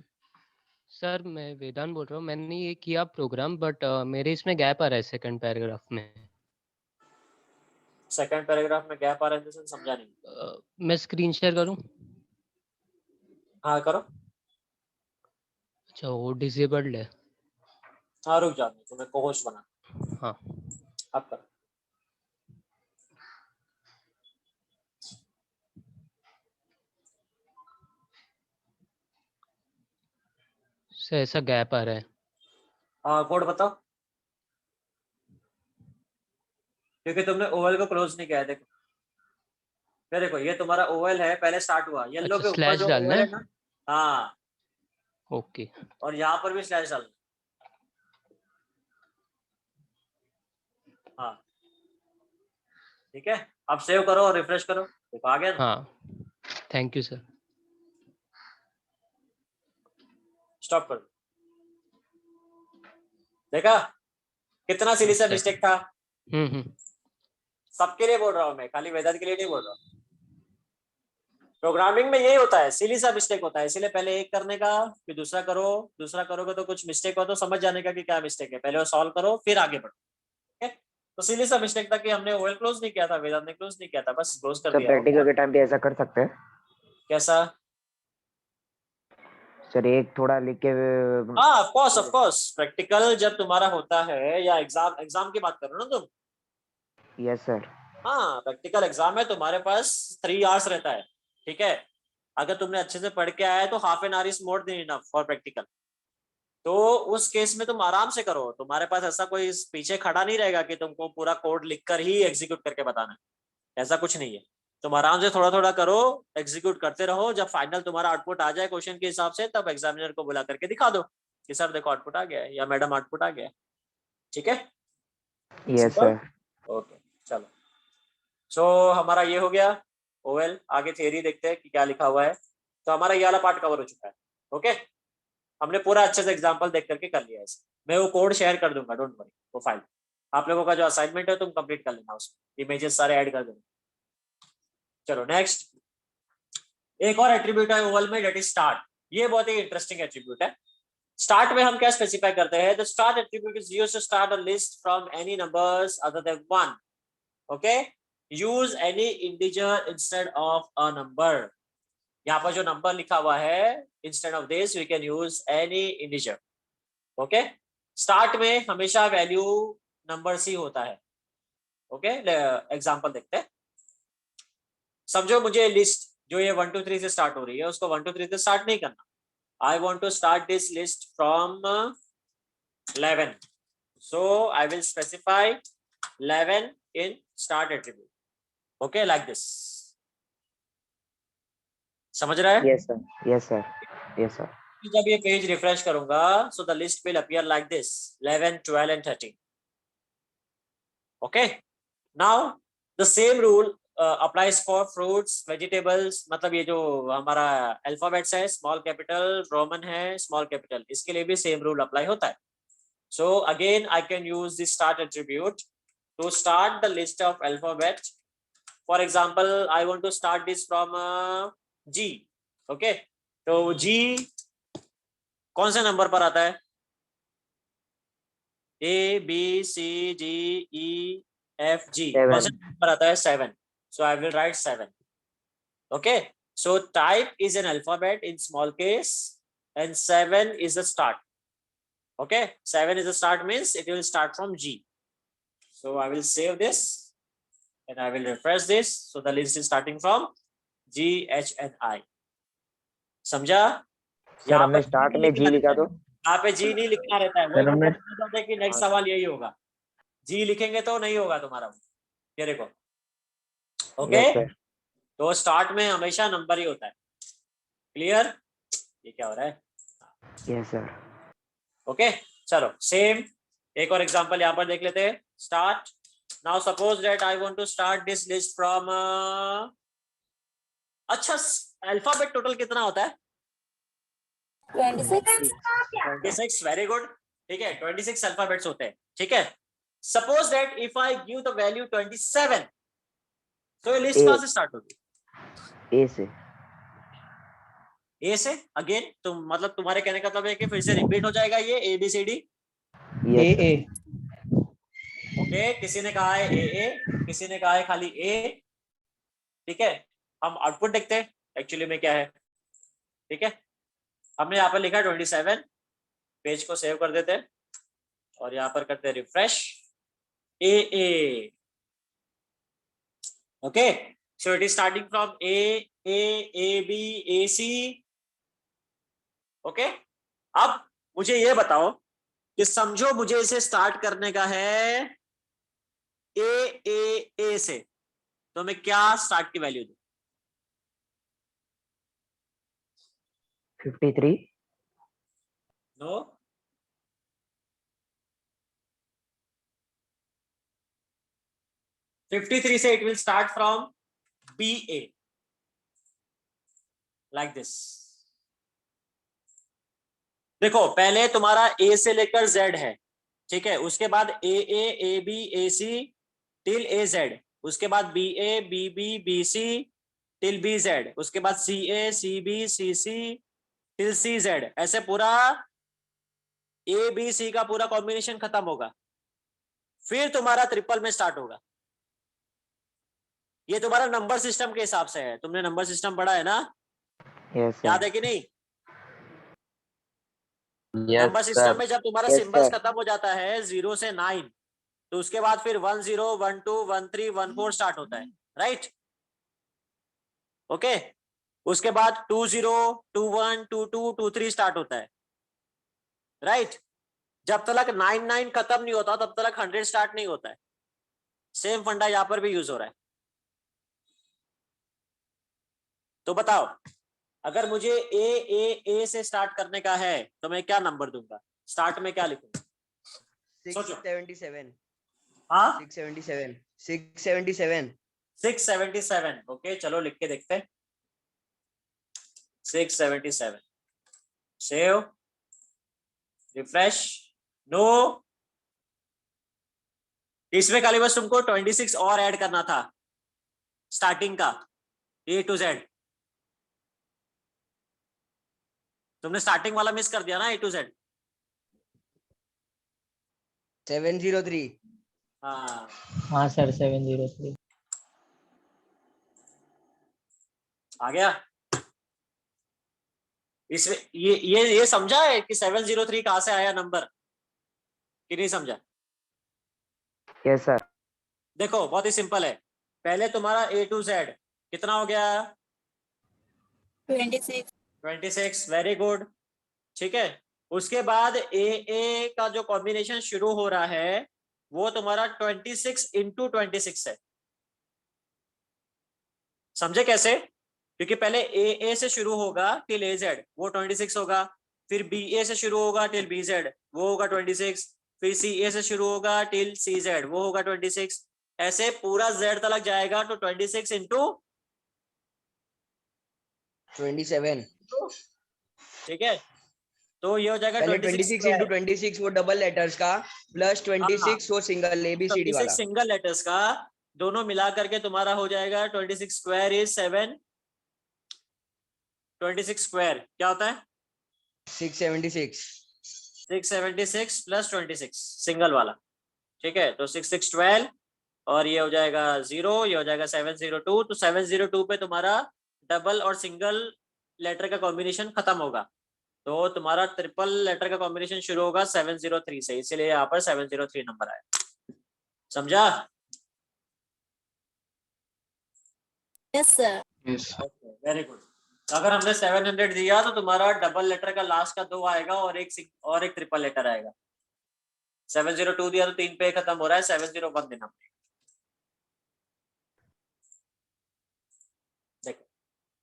सर मैं वेदांत बोल रहा हूँ। मैंने ये किया प्रोग्राम, बट मेरे इसमें गैप आ रहा है सेकंड पैराग्राफ में। सेकंड पैराग्राफ में गैप आ रहा है तो समझा नहीं। मैं स्क्रीन शेयर करूँ? हाँ करो। अच्छा, वो डिसेबल्ड है। हाँ रुक जाओ, तुम्हें को होस्ट बना। हाँ अब करो। सर ऐसा गैप आ रहा है। हाँ कोड बताओ, क्योंकि तुमने ओवल को क्लोज नहीं किया है। देखो ये देखो, ये तुम्हारा ओवल है, पहले स्टार्ट हुआ येलो अच्छा, के ऊपर स्लैश जो डालना ओवल है है। ना, हाँ, ओके और यहाँ पर भी स्लैश डालना। हाँ ठीक है, अब सेव करो और रिफ्रेश करो, देखो आ गया ना। हाँ, थैंक यू सर। स्टॉप करो। देखा कितना सिली सा अच्छा। मिस्टेक था। हम्म। सबके लिए बोल रहा हूँ मैं, खाली वेदांत के लिए नहीं बोल रहा हूँ। प्रोग्रामिंग में यही होता है, सिली सा मिस्टेक होता है, इसीलिए पहले एक करने का, फिर दूसरा करो, दूसरा करोगे तो कुछ मिस्टेक हो तो समझ जाने का कि क्या मिस्टेक है, पहले वो सॉल्व करो फिर आगे बढ़ो, ठीक है। तो सिली सा मिस्टेक था कि हमने ओएल क्लोज नहीं किया था, वेदांत ने क्लोज नहीं किया था, बस क्लोज कर सर दिया। प्रैक्टिकल के टाइम पे ऐसा कर सकते हैं कैसा? सर? एक थोड़ा लिख के हाँ ऑफ कोर्स प्रैक्टिकल जब तुम्हारा होता है, या एग्जाम की बात करो ना तुम। Yes sir. हाँ प्रैक्टिकल एग्जाम है, तुम्हारे पास 3 आवर्स रहता है, ठीक है। अगर तुमने अच्छे से पढ़ के आया है तो half an hour is more than enough for practical. तो उस केस में तुम आराम से करो, तुम्हारे पास ऐसा कोई पीछे खड़ा नहीं रहेगा कि तुमको पूरा कोड लिखकर ही एग्जीक्यूट करके बताना है, ऐसा कुछ नहीं है। तुम आराम से थोड़ा थोड़ा करो, एग्जीक्यूट करते रहो, जब फाइनल तुम्हारा आउटपुट आ जाए क्वेश्चन के हिसाब से, तब एग्जामिनर को बुला करके दिखा दो कि सर देखो आउटपुट आ गया है, या मैडम आउटपुट आ गया है, ठीक है। Yes sir. ओके चलो, सो हमारा ये हो गया ओएल। आगे थियरी देखते हैं कि क्या लिखा हुआ है। तो हमारा ये वाला पार्ट कवर हो चुका है, ओके। हमने पूरा अच्छे से एग्जांपल देख करके कर लिया है। मैं वो कोड शेयर कर दूंगा, डोंट वरी, वो फाइल आप लोगों का जो असाइनमेंट है तुम कंप्लीट कर लेना, उसमें इमेजेस सारे ऐड कर देना। चलो नेक्स्ट, एक और एट्रीब्यूट है ओवल में, डेट इज स्टार्ट। ये बहुत ही इंटरेस्टिंग एट्रीब्यूट है। स्टार्ट में हम क्या स्पेसिफाई करते हैं? The start attribute is used to start a list from any numbers other than 1, okay. Use any integer instead of a number. यहाँ पर जो नंबर लिखा हुआ है, instead of this we can use any integer, okay. Start में हमेशा value number C होता है, ओके। एग्जांपल देखते हैं। समझो मुझे लिस्ट जो ये 1 2 3 से स्टार्ट हो रही है, उसको 1 2 3 से स्टार्ट नहीं करना। I want to start this list from 11, so I will specify 11 in start attribute, okay, like this. समझ रहा है? Yes sir. Yes sir. Yes sir. जब ये पेज रिफ्रेश करूंगा, so the list will appear like this, 11 12 and 13, okay. Now the same rule applies for fruits, vegetables। मतलब ये जो हमारा अल्फाबेट्स है, स्मॉल कैपिटल, रोमन है, स्मॉल कैपिटल, इसके लिए भी सेम रूल अप्लाई होता है। So again I can use the start attribute to start the list of alphabet. For example, I want to start this from G, okay. तो G कौन से number पर आता है? A B C D E F G, कौन से number पर आता है? 7, so I will write 7, okay. So type is an alphabet in small case and 7 is the start, okay. 7 is the start means it will start from G. So I will save this and I will refresh this, so the list is starting from G H and I. समझा? Sir हमने start में जी लिखा तो यहाँ पे जी नहीं लिखना रहता है, वही हमने मतलब है कि नेक्स्ट सवाल यही होगा, जी लिखेंगे तो नहीं होगा तुम्हारा। ये देखो ओके Yes, sir. तो स्टार्ट में हमेशा नंबर ही होता है। क्लियर? ये क्या हो रहा है? Yes, sir. ओके चलो सेम एक और एग्जांपल यहाँ पर देख लेते हैं। Start now suppose that I want to start this list from अच्छा अल्फाबेट टोटल कितना होता है? 26. 26 वेरी गुड ठीक है 26 अल्फाबेट्स होते हैं ठीक है। Suppose that if I give the value 27 तो ये लिस्ट A. कहां से स्टार्ट होगी? A से। ए से अगेन तुम मतलब तुम्हारे कहने का मतलब है कि फिर से रिपीट हो जाएगा ये ABCD। Yes, sir. ओके किसी ने कहा है ए किसी ने कहा है खाली ए ठीक है। हम आउटपुट देखते हैं एक्चुअली में क्या है ठीक है। हमने यहाँ पर लिखा 27 पेज को सेव कर देते हैं और यहाँ पर करते हैं refresh A okay so it is starting from A B A C okay. अब मुझे ये बताओ कि समझो मुझे इसे स्टार्ट करने का है ए से तो मैं क्या स्टार्ट की वैल्यू दूं? 53. नो 53 से it will start from BA like this. देखो पहले तुम्हारा A से लेकर Z है ठीक है। उसके बाद AA AB AC till AZ उसके बाद BA BB BC till BZ उसके बाद CA CB CC till CZ ऐसे पूरा ABC का पूरा कॉम्बिनेशन खत्म होगा। फिर तुम्हारा ट्रिपल में स्टार्ट होगा। ये तुम्हारा नंबर सिस्टम के हिसाब से है। तुमने नंबर सिस्टम पढ़ा है ना? Yes, sir. याद है कि नहीं? Yes, number sir. सिस्टम में जब तुम्हारा Yes, सिंबल्स sir. खत्म हो जाता है 0 से 9 तो उसके बाद फिर 1 0 1 2 1 3 1 4 स्टार्ट होता है राइट ओके। उसके बाद 2 0 2 1 2 2 2 3 स्टार्ट होता है राइट। जब तक 9 9 खत्म नहीं होता तब तक 100 स्टार्ट नहीं होता है। सेम फंडा यहाँ पर भी यूज हो रहा है। तो बताओ अगर मुझे ए से स्टार्ट करने का है तो मैं क्या नंबर दूंगा? स्टार्ट में क्या लिखूंगा? सोचो। 677. हाँ 677. 677. 677 ओके चलो लिख के देखते हैं 677 सेव रिफ्रेश नो। इसमें खाली बस तुमको 26 और ऐड करना था स्टार्टिंग का A to Z। तुमने स्टार्टिंग वाला मिस कर दिया ना A to Z। 703. हाँ हाँ सर 703 आ गया। इसमें ये समझा है कि 703 कहां से आया नंबर कि नहीं समझा? Yes, sir. देखो बहुत ही सिंपल है। पहले तुम्हारा A to Z कितना हो गया? 26. 26 वेरी गुड ठीक है। उसके बाद ए का जो कॉम्बिनेशन शुरू हो रहा है वो तुम्हारा 26 into 26 है। समझे कैसे? क्योंकि पहले ए से शुरू होगा टिल AZ वो 26 होगा। फिर BA से शुरू होगा टिल BZ वो होगा 26। फिर CA से शुरू होगा टिल CZ वो होगा 26। ऐसे पूरा Z तक जाएगा तो 26 into 27. ठीक है। तो ये हो जाएगा पहले 26 26 into 26 वो डबल लेटर्स का प्लस 26 वो सिंगल ABCD 26 वाला. सिंगल लेटर्स का दोनों मिला करके तुम्हारा हो जाएगा 26 स्क्वायर इज 7। 26 स्क्वायर क्या होता है? 676. 676 प्लस 26 सिंगल वाला ठीक है। तो 6 6 12 और ये हो जाएगा 0 ये हो जाएगा 702। तो 702 पे तुम्हारा डबल और सिंगल लेटर का कॉम्बिनेशन खत्म होगा तो तुम्हारा ट्रिपल लेटर का कॉम्बिनेशन शुरू होगा 703 से। इसीलिए यहाँ पर 703 नंबर आया। समझा? Yes sir. Yes. Very good. अगर हमने 700 दिया तो तुम्हारा डबल लेटर का लास्ट का 2 आएगा और एक ट्रिपल लेटर आएगा। 702 दिया तो 3 पे खत्म हो रहा है 701 देना पड़ेगा।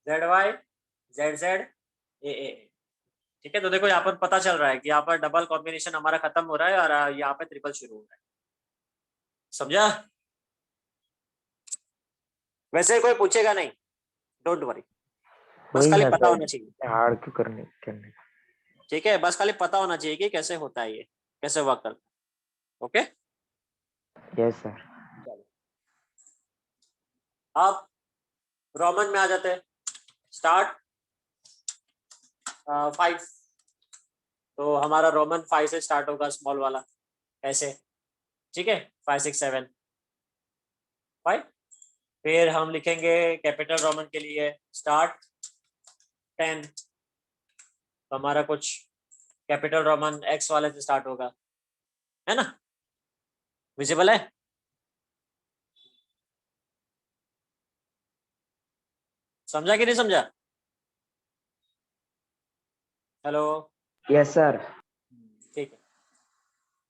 ZY ZZ AA। ठीक है, तो देखो यहाँ पर पता चल रहा है कि यहाँ पर डबल कॉम्बिनेशन हमारा खत्म हो रहा है और यहाँ पे ट्रिपल शुरू हो रहा है। समझा? वैसे कोई पूछेगा नहीं, डोंट वरी, बस वही खाली ना पता सर, होना चाहिए। हार्ड क्यों करने ठीक है, बस खाली पता होना चाहिए कि कैसे होता है, ये कैसे वर्क करता है। Okay, yes sir. अब रोमन में आ जाते हैं। स्टार्ट 5, तो हमारा रोमन 5 से स्टार्ट होगा, स्मॉल वाला ऐसे। ठीक है, 5 6 7 5। फिर हम लिखेंगे कैपिटल रोमन के लिए स्टार्ट 10, तो हमारा कुछ कैपिटल रोमन X वाले से स्टार्ट होगा, है ना? विजिबल है? समझा कि नहीं समझा? Hello, yes sir. ठीक है।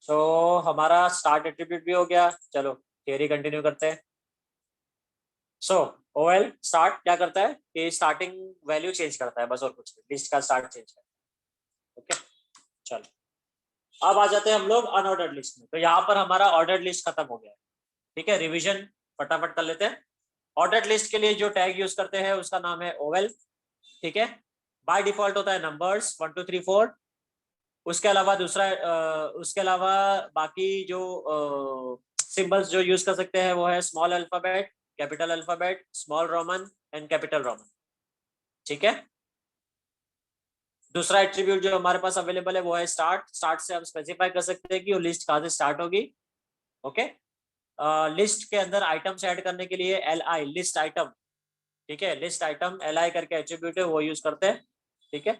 सो हमारा स्टार्ट एट्रीब्यूट भी हो गया। चलो थियरी कंटिन्यू करते हैं। सो OL स्टार्ट क्या करता है कि स्टार्टिंग वैल्यू चेंज करता है, बस और कुछ नहीं, लिस्ट का स्टार्ट चेंज करता है। ओके, चलो अब आ जाते हैं हम लोग अनऑर्डर्ड लिस्ट में। तो यहाँ पर हमारा ऑर्डर्ड लिस्ट खत्म हो गया है। ठीक है, रिवीजन फटाफट कर लेते हैं। ऑर्डर्ड लिस्ट के लिए जो टैग यूज करते हैं उसका नाम है OL। ठीक है, बाय डिफॉल्ट होता है नंबर्स 1 2 3 4। उसके अलावा उसके अलावा बाकी जो सिंबल्स जो यूज कर सकते हैं वो है small alphabet, capital alphabet, small Roman and capital Roman. ठीक है, दूसरा एट्रीब्यूट जो हमारे पास अवेलेबल है वो है स्टार्ट। स्टार्ट से हम स्पेसिफाई कर सकते हैं कि वो लिस्ट कहाँ से स्टार्ट होगी। ओके, लिस्ट के अंदर आइटम्स ऐड करने के लिए LI लिस्ट आइटम। ठीक है, लिस्ट आइटम LI करके एट्रीब्यूट है, वो यूज करते हैं। ठीक है,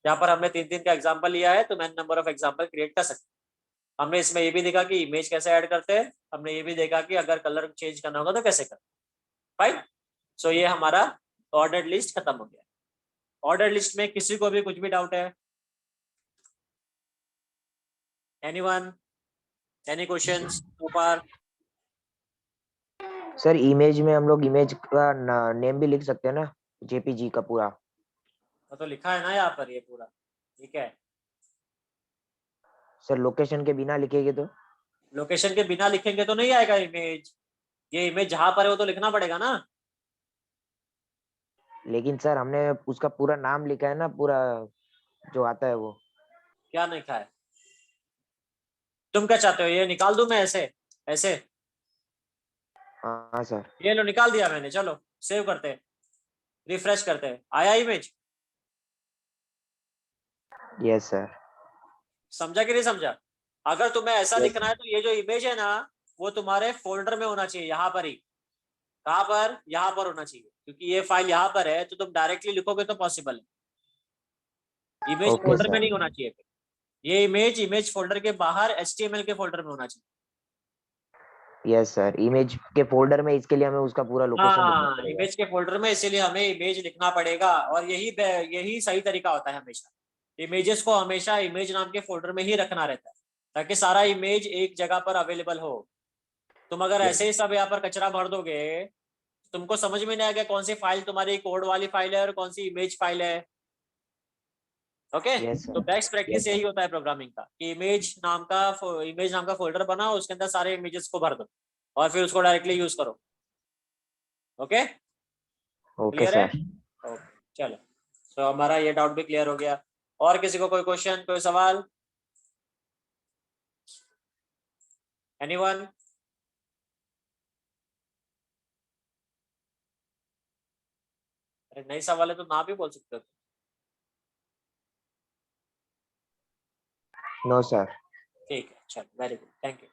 यहाँ पर हमने 3 का एग्जांपल लिया है, तो मैंने नंबर ऑफ एग्जांपल क्रिएट कर सकते हैं। हमने इसमें ये भी देखा कि इमेज कैसे ऐड करते हैं, हमने ये भी देखा कि अगर कलर चेंज करना होगा तो कैसे करते हैं। फाइन, सो ये हमारा ऑर्डर्ड लिस्ट खत्म हो गया। ऑर्डर लिस्ट में किसी को भी कुछ भी डाउट है? एनीवन, एनी क्वेश्चंस सो फार? सर इमेज में हम लोग इमेज का नेम भी लिख सकते हैं ना, JPG का पूरा? तो लिखा है ना यहाँ पर ये पूरा। ठीक है, सर लोकेशन के बिना लिखेंगे तो? लोकेशन के बिना लिखेंगे तो नहीं आएगा इमेज। ये इमेज जहां पर है वो तो लिखना पड़ेगा ना। लेकिन सर हमने उसका पूरा नाम लिखा है ना, पूरा जो आता है वो। क्या लिखा है? तुम क्या चाहते हो, ये निकाल दूं मैं ऐसे ऐसे? हाँ सर। ये लो निकाल दिया मैंने। चलो सेव करते हैं, रिफ्रेश करते हैं, आया इमेज? Yes sir. समझा कि नहीं समझा? अगर तुम्हें ऐसा Yes. लिखना है तो ये जो इमेज है ना वो तुम्हारे फोल्डर में होना चाहिए, यहाँ पर ही। कहाँ पर? यहाँ पर होना चाहिए, क्योंकि ये फाइल यहाँ पर है, तो तुम डायरेक्टली लिखोगे तो पॉसिबल है। इमेज Okay, फोल्डर में sir. नहीं होना चाहिए। ये इमेज फोल्डर के बाहर HTML के फोल्डर में होना चाहिए। यस सर, इमेज के फोल्डर में, इसके लिए हमें उसका पूरा लोकेशन लिखना हाँ, पड़ेगा। इमेज के फोल्डर में, इसीलिए हमें इमेज लिखना पड़ेगा। और यही सही तरीका होता है हमेशा। इमेजेस को हमेशा इमेज नाम के फोल्डर में ही रखना रहता है, ताकि सारा इमेज एक जगह पर अवेलेबल हो। तुम अगर ऐसे ही सब यहाँ पर कचरा भर दोगे, तुमको समझ में नहीं आएगा कौन सी फाइल तुम्हारी कोड वाली फाइल है और कौन सी इमेज फाइल है। Okay, Yes, sir. तो बेस्ट प्रैक्टिस Yes, sir. यही होता है प्रोग्रामिंग का कि इमेज नाम का फोल्डर बनाओ, उसके अंदर सारे इमेजेस को भर दो और फिर उसको डायरेक्टली यूज करो। ओके, Okay, क्लियर है? sir. ओके, चलो, तो हमारा ये डाउट भी क्लियर हो गया। और किसी को कोई क्वेश्चन, कोई सवाल? एनीवन? अरे नहीं सवाल है तो ना भी बोल सकते हो। No, sir. ठीक है, चलो, वेरी गुड, थैंक यू।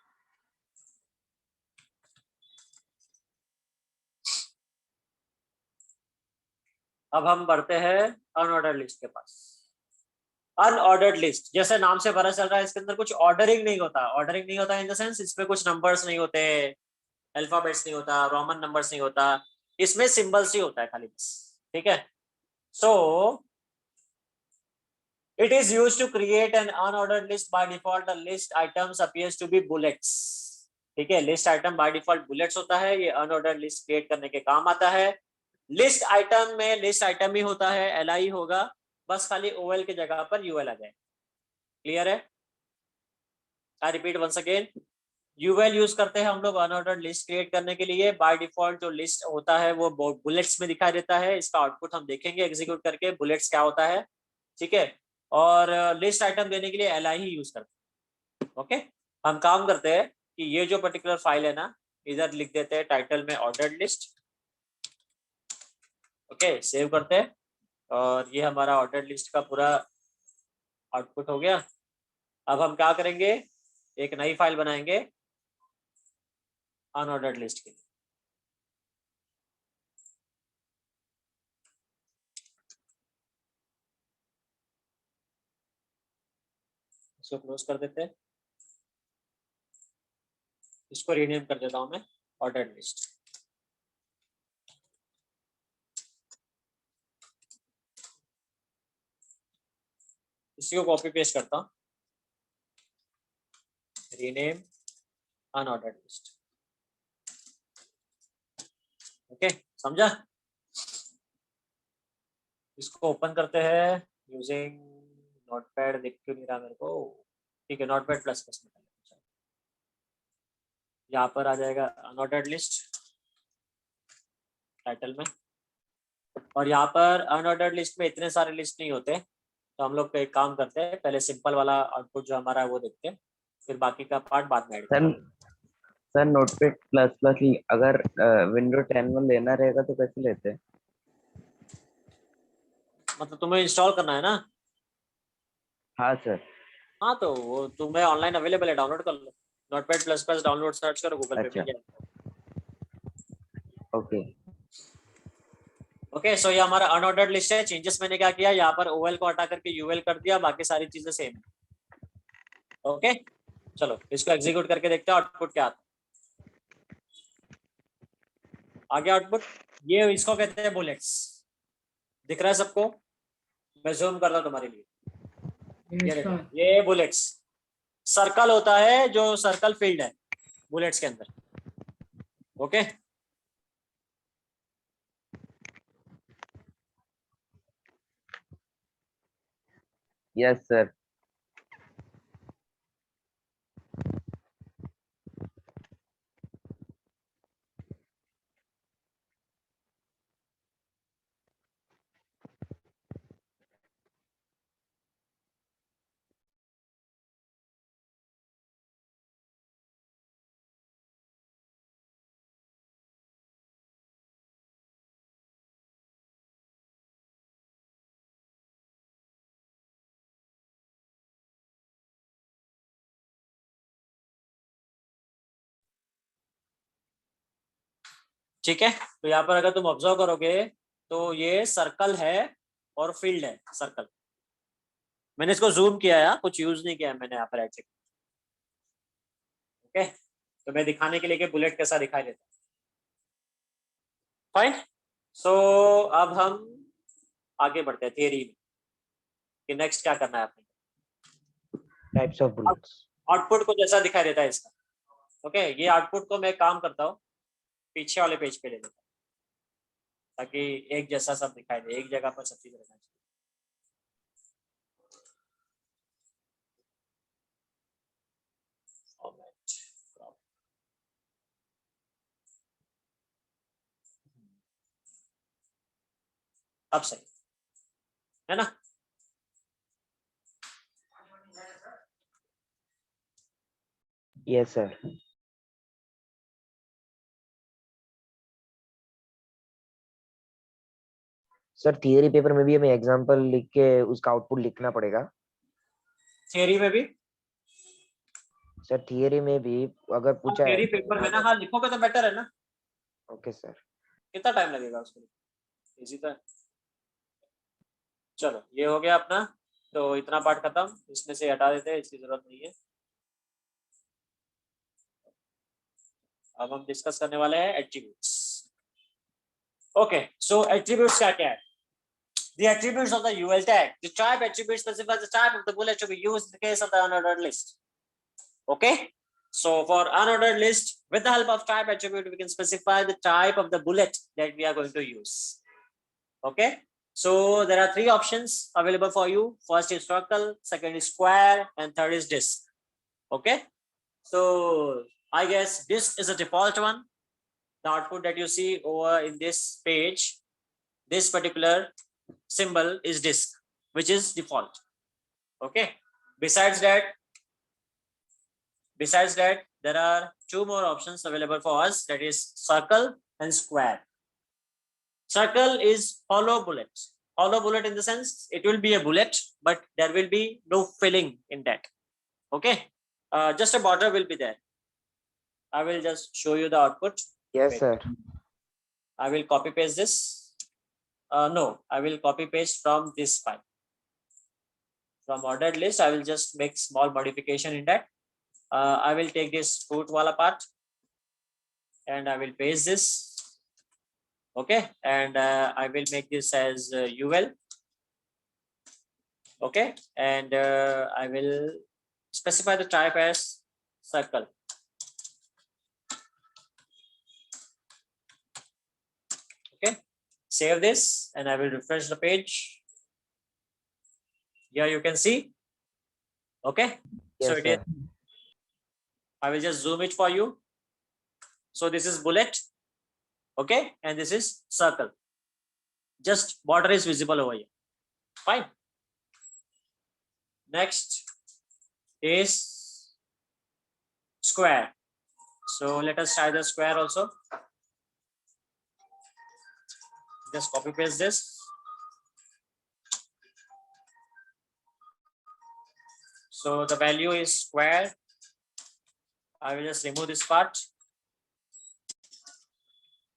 अब हम बढ़ते हैं अनऑर्डर्ड लिस्ट के पास। अनऑर्डर्ड लिस्ट, जैसे नाम से पता चल रहा है, इसके अंदर कुछ ऑर्डरिंग नहीं होता। ऑर्डरिंग नहीं होता इन द सेंस, इसमें कुछ नंबर्स नहीं होते, अल्फाबेट्स नहीं होता, रोमन नंबर्स नहीं होता, इसमें सिंबल्स ही होता है खाली बस। ठीक है, सो it is used to create an unordered list. By default the list items appears to be bullets. ठीक है, list item by default bullets होता है, ये अनऑर्डर्ड लिस्ट क्रिएट करने के काम आता है। लिस्ट आइटम में लिस्ट आइटम ही होता है, एलआई होगा, बस खाली ओएल की जगह पर यूएल आ जाए। क्लियर है? I repeat once again, UL use करते हैं हम लोग अनऑर्डर्ड लिस्ट क्रिएट करने के लिए। बाय डिफॉल्ट जो लिस्ट होता है वो बुलेट्स में दिखाई देता है। इसका आउटपुट हम देखेंगे एग्जीक्यूट करके बुलेट्स क्या होता है, ठीक है। और लिस्ट आइटम देने के लिए एलआई ही यूज करते हैं। ओके, हम काम करते हैं कि ये जो पर्टिकुलर फाइल है ना, इधर लिख देते हैं टाइटल में ऑर्डर्ड लिस्ट। ओके, सेव करते हैं और ये हमारा ऑर्डर्ड लिस्ट का पूरा आउटपुट हो गया। अब हम क्या करेंगे, एक नई फाइल बनाएंगे अनऑर्डर्ड लिस्ट के लिए। इसको क्लोज कर देते हैं, इसको रीनेम कर देता हूं मैं ऑर्डर्ड लिस्ट। इसी को कॉपी पेस्ट करता हूं, रीनेम अनऑर्डर्ड लिस्ट। ओके, समझा? इसको ओपन करते हैं यूजिंग नोटपैड। दिख क्यों नहीं रहा मेरे को? ठीक है, नोटपैड प्लस प्लस में यहाँ पर आ जाएगा अनऑर्डर्ड लिस्ट टाइटल में। और यहाँ पर अनऑर्डर्ड लिस्ट में इतने सारे लिस्ट नहीं होते, तो हम लोग एक काम करते हैं, पहले सिंपल वाला आउटपुट जो हमारा है वो देखते हैं, फिर बाकी का पार्ट बाद में add sir sir notepad plus plus अगर विंडो 10 में लेना रहेगा तो कैसे लेते हैं? मतलब तुम्हें इंस्टॉल करना है ना? हाँ सर। हाँ, तो वो तुम्हें ऑनलाइन अवेलेबल है, डाउनलोड कर लो। Notepad plus plus download search करो गूगल पे, अच्छा। मिल जाएगा। ओके ओके, सो ये हमारा अनऑर्डर्ड लिस्ट है। चेंजेस मैंने क्या किया, यहाँ पर ओएल को हटा करके यूएल कर दिया, बाकी सारी चीजें सेम है। ओके, चलो इसको एग्जीक्यूट करके देखते हैं आउटपुट क्या आता है। आगे आउटपुट, ये इसको कहते हैं बुलेट्स। दिख रहा है सबको? मैं जूम कर रहा हूं तुम्हारे लिए। ये देखो, ये बुलेट्स। सर्कल होता है, जो सर्कल फील्ड है बुलेट्स के अंदर। Okay, yes sir. ठीक है। तो यहाँ पर अगर तुम ऑब्जर्व करोगे तो ये सर्कल है और फील्ड है सर्कल। मैंने इसको जूम किया है, कुछ यूज नहीं किया है मैंने यहाँ पर ऐसे। ओके, तो मैं दिखाने के लिए कि बुलेट कैसा दिखाई देता है। फाइन। सो अब हम आगे बढ़ते हैं थियरी में कि नेक्स्ट क्या करना है आपने। Types of bullets. आउटपुट को जैसा दिखाई देता है इसका। ओके, ये आउटपुट को मैं काम करता हूँ पीछे वाले पेज पे ले लेता हूँ, ताकि एक जैसा सब दिखाई दे, एक जगह पर सब चीज रहना चाहिए। अब सही है ना? Yes sir. Sir theory paper में भी हमें एग्जांपल लिख के उसका आउटपुट लिखना पड़ेगा? थियरी में भी? सर थियरी में भी अगर पूछा है थियरी पेपर में ना, हाँ लिखोगे तो बेटर है ना। Okay sir. कितना टाइम लगेगा उसको? इजी तो है। चलो ये हो गया अपना, तो इतना पार्ट खत्म, इसमें से हटा देते हैं, इसकी जरूरत नहीं है। अब हम डिस्कस करने वाले हैं एट्रीब्यूट्स। ओके, सो एट्रीब्यूट्स क्या क्या है? The attributes of the UL tag. The type attribute specifies the type of the bullet to be used in the case of the unordered list. Okay? So for unordered list, with the help of type attribute, we can specify the type of the bullet that we are going to use. Okay. So there are 3 options available for you. First is circle, second is square, and third is disc. Okay. So I guess disc is a default one. The output that you see over in this page, this particular symbol is disc, which is default. Okay. Besides that, there are 2 more options available for us, that is circle and square. Circle is hollow bullet. Hollow bullet in the sense it will be a bullet, but there will be no filling in that. Okay. Just a border will be there. I will just show you the output. Yes, Wait. sir. I will copy paste this. No, I will copy paste from this file. From ordered list, I will just make small modification in that. I will take this fruit wala part and I will paste this. Okay, and I will make this as UL. Okay, and I will specify the type as circle. Okay, save this and I will refresh the page. Here you can see. Okay, Yes, so it is. sir. I will just zoom it for you. So this is bullet. Okay, and this is circle. Just border is visible over here. Fine. Next is square. So let us try the square also. Just copy paste this. So the value is square. I will just remove this part.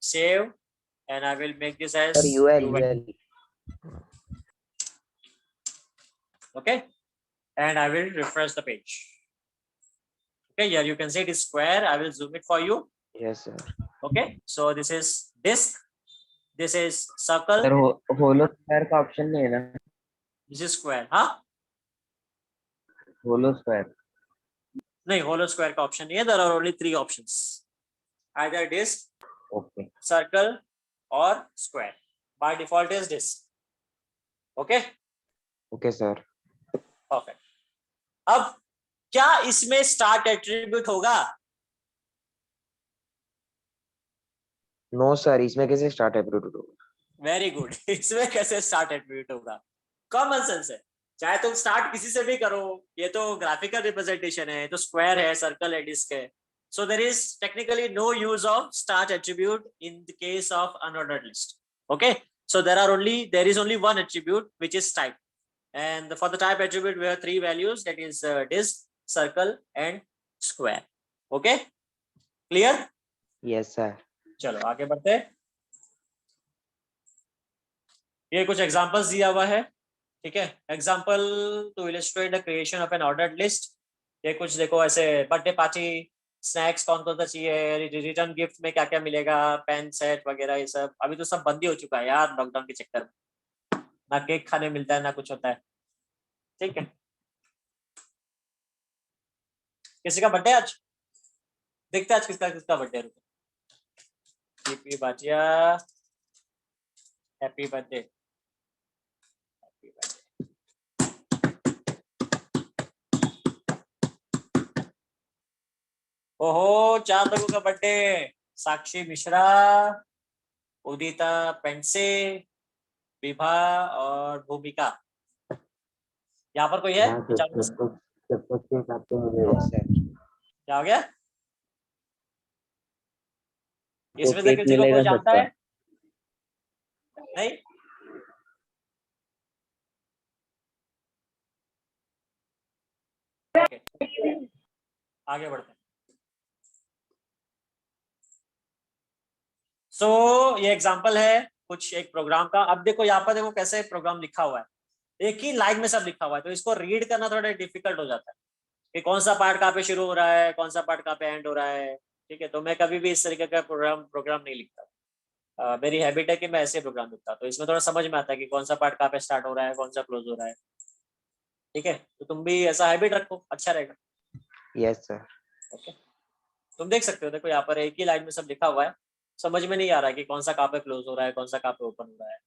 Save, and I will make this as Sir, UL. Okay, and I will refresh the page. Okay, here you can see it is square. I will zoom it for you. Yes, sir. Okay, so this is disc, this is circle, sir hollow square का option नहीं है ना? this is square. हाँ, hollow square नहीं, hollow square का option नहीं है. There are only 3 options, either disc, okay circle or square. By default is disc. Okay, Okay, sir. perfect. अब क्या इसमें start attribute होगा? No, sir. इसमें कैसे start attribute होगा? Very good. इसमें कैसे स्टार्ट एट्रीब्यूट होगा? कॉमन सेंस है. चाहे तुम स्टार्ट किसी से भी करो, ये तो ग्राफिकल रिप्रेजेंटेशन है, तो स्क्वायर है, सर्कल है, डिस्क है. So there is technically no use of start attribute in the case of unordered list. Okay, so there is only one attribute which is type, and for the type attribute we have 3 values, that is disc, circle and square. Okay, clear? Yes, sir. चलो आगे बढ़ते हैं. ये कुछ examples दिया हुआ है. ठीक है, example to illustrate the creation of an ordered list. ये कुछ देखो, ऐसे बर्थडे पार्टी, स्नैक्स कौन कौन सा चाहिए, रिटर्न गिफ्ट में क्या क्या मिलेगा, पेन सेट वगैरह, ये सब अभी तो सब बंद ही हो चुका है यार लॉकडाउन के चक्कर में. ना केक खाने मिलता है ना कुछ होता है. ठीक है, किसी का बर्थडे आज? देखते हैं आज किसका birthday. Happy Bhatia, happy birthday, happy birthday. ओहो, 4 लोगों का बर्थडे. साक्षी मिश्रा, उदिता पेंसे, विभा और भूमिका. यहाँ पर कोई है? Yes, sir. क्या हो गया? इसमें से केक किसी को कोई मिलेगा जानता सबका. है? नहीं? ओके, आगे बढ़ते हैं. सो ये एग्जांपल है कुछ एक प्रोग्राम का. अब देखो यहाँ पर, देखो कैसे प्रोग्राम लिखा हुआ है, एक ही लाइन में सब लिखा हुआ है, तो इसको रीड करना थोड़ा डिफिकल्ट हो जाता है कि कौन सा पार्ट कहाँ पे शुरू हो रहा है, कौन सा पार्ट कहाँ पे एंड हो रहा है. ठीक है, तो मैं कभी भी इस तरीके का प्रोग्राम नहीं लिखता. मेरी हैबिट है कि मैं ऐसे प्रोग्राम लिखता, तो इसमें थोड़ा समझ में आता है कि कौन सा पार्ट कहाँ पे स्टार्ट हो रहा है, कौन सा क्लोज हो रहा है. ठीक है, तो तुम भी ऐसा हैबिट रखो, अच्छा रहेगा. Yes, sir. ओके, तुम देख सकते हो, देखो यहाँ पर एक ही लाइन में सब लिखा हुआ है, समझ में नहीं आ रहा कि कौन सा कहाँ पे क्लोज हो रहा है, कौन सा कहाँ पे ओपन हो रहा है।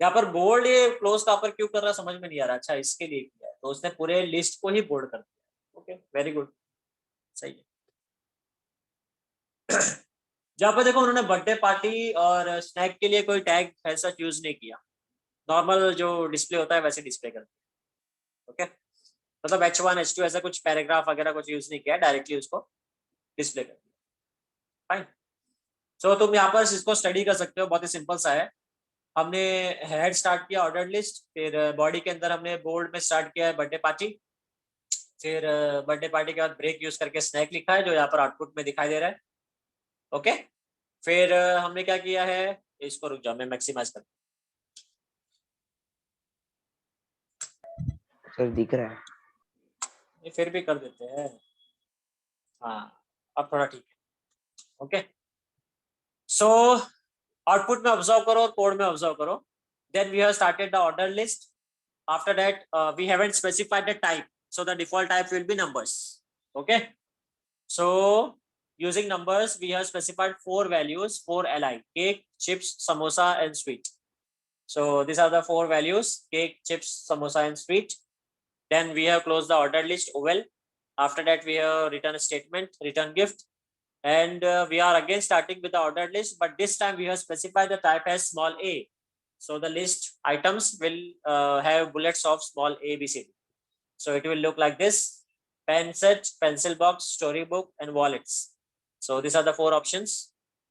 यहाँ पर बोल्ड ये क्लोज कहाँ पर क्यों कर रहा है समझ में नहीं आ रहा। अच्छा, इसके लिए किया है, तो उसने पूरे लिस्ट को ही बोल्ड कर दिया। ओके, वेरी गुड, सही है। जहाँ पर देखो उन्होंने बर्थडे पार्टी और स्नैक के लिए कोई टैग ऐसा यूज नहीं किया, नॉर्मल जो डिस्प्ले होता है वैसे डिस्प्ले कर दिया। ओके, मतलब H1 H2 ऐसा कुछ पैराग्राफ वगैरह कुछ यूज नहीं किया, डायरेक्टली उसको डिस्प्ले कर दिया। फाइन, सो तुम यहाँ पर इसको स्टडी कर सकते हो, बहुत ही सिंपल सा है। हमने हेड स्टार्ट किया ऑर्डर लिस्ट, फिर बॉडी के अंदर हमने बोर्ड में स्टार्ट किया है बर्थडे पार्टी, फिर बर्थडे पार्टी के बाद ब्रेक यूज करके स्नैक लिखा है जो यहाँ पर आउटपुट में दिखाई दे रहा है। ओके, फिर हमने क्या किया है, इसको रुक जाओ मैं मैक्सिमाइज कर, सर दिख रहा है। फिर भी कर देते हैं। हाँ, अब थोड़ा ठीक है। ओके, सो आउटपुट में ऑब्जर्व करो और कोड में ऑब्जर्व करो। Then we have started the order list, after that we haven't specified the type, so the default type will be numbers. Okay, so using numbers we have specified 4 values for li: cake, chips, samosa and sweet. So these are the 4 values: cake, chips, samosa and sweet. Then we have closed the order list OL. After that we have return a statement, return gift, and we are again starting with the order list, but this time we have specified the type as small a. So the list items will have bullets of small a, b, c, d. So it will look like this: pen set, pencil box, storybook and wallets. So these are the 4 options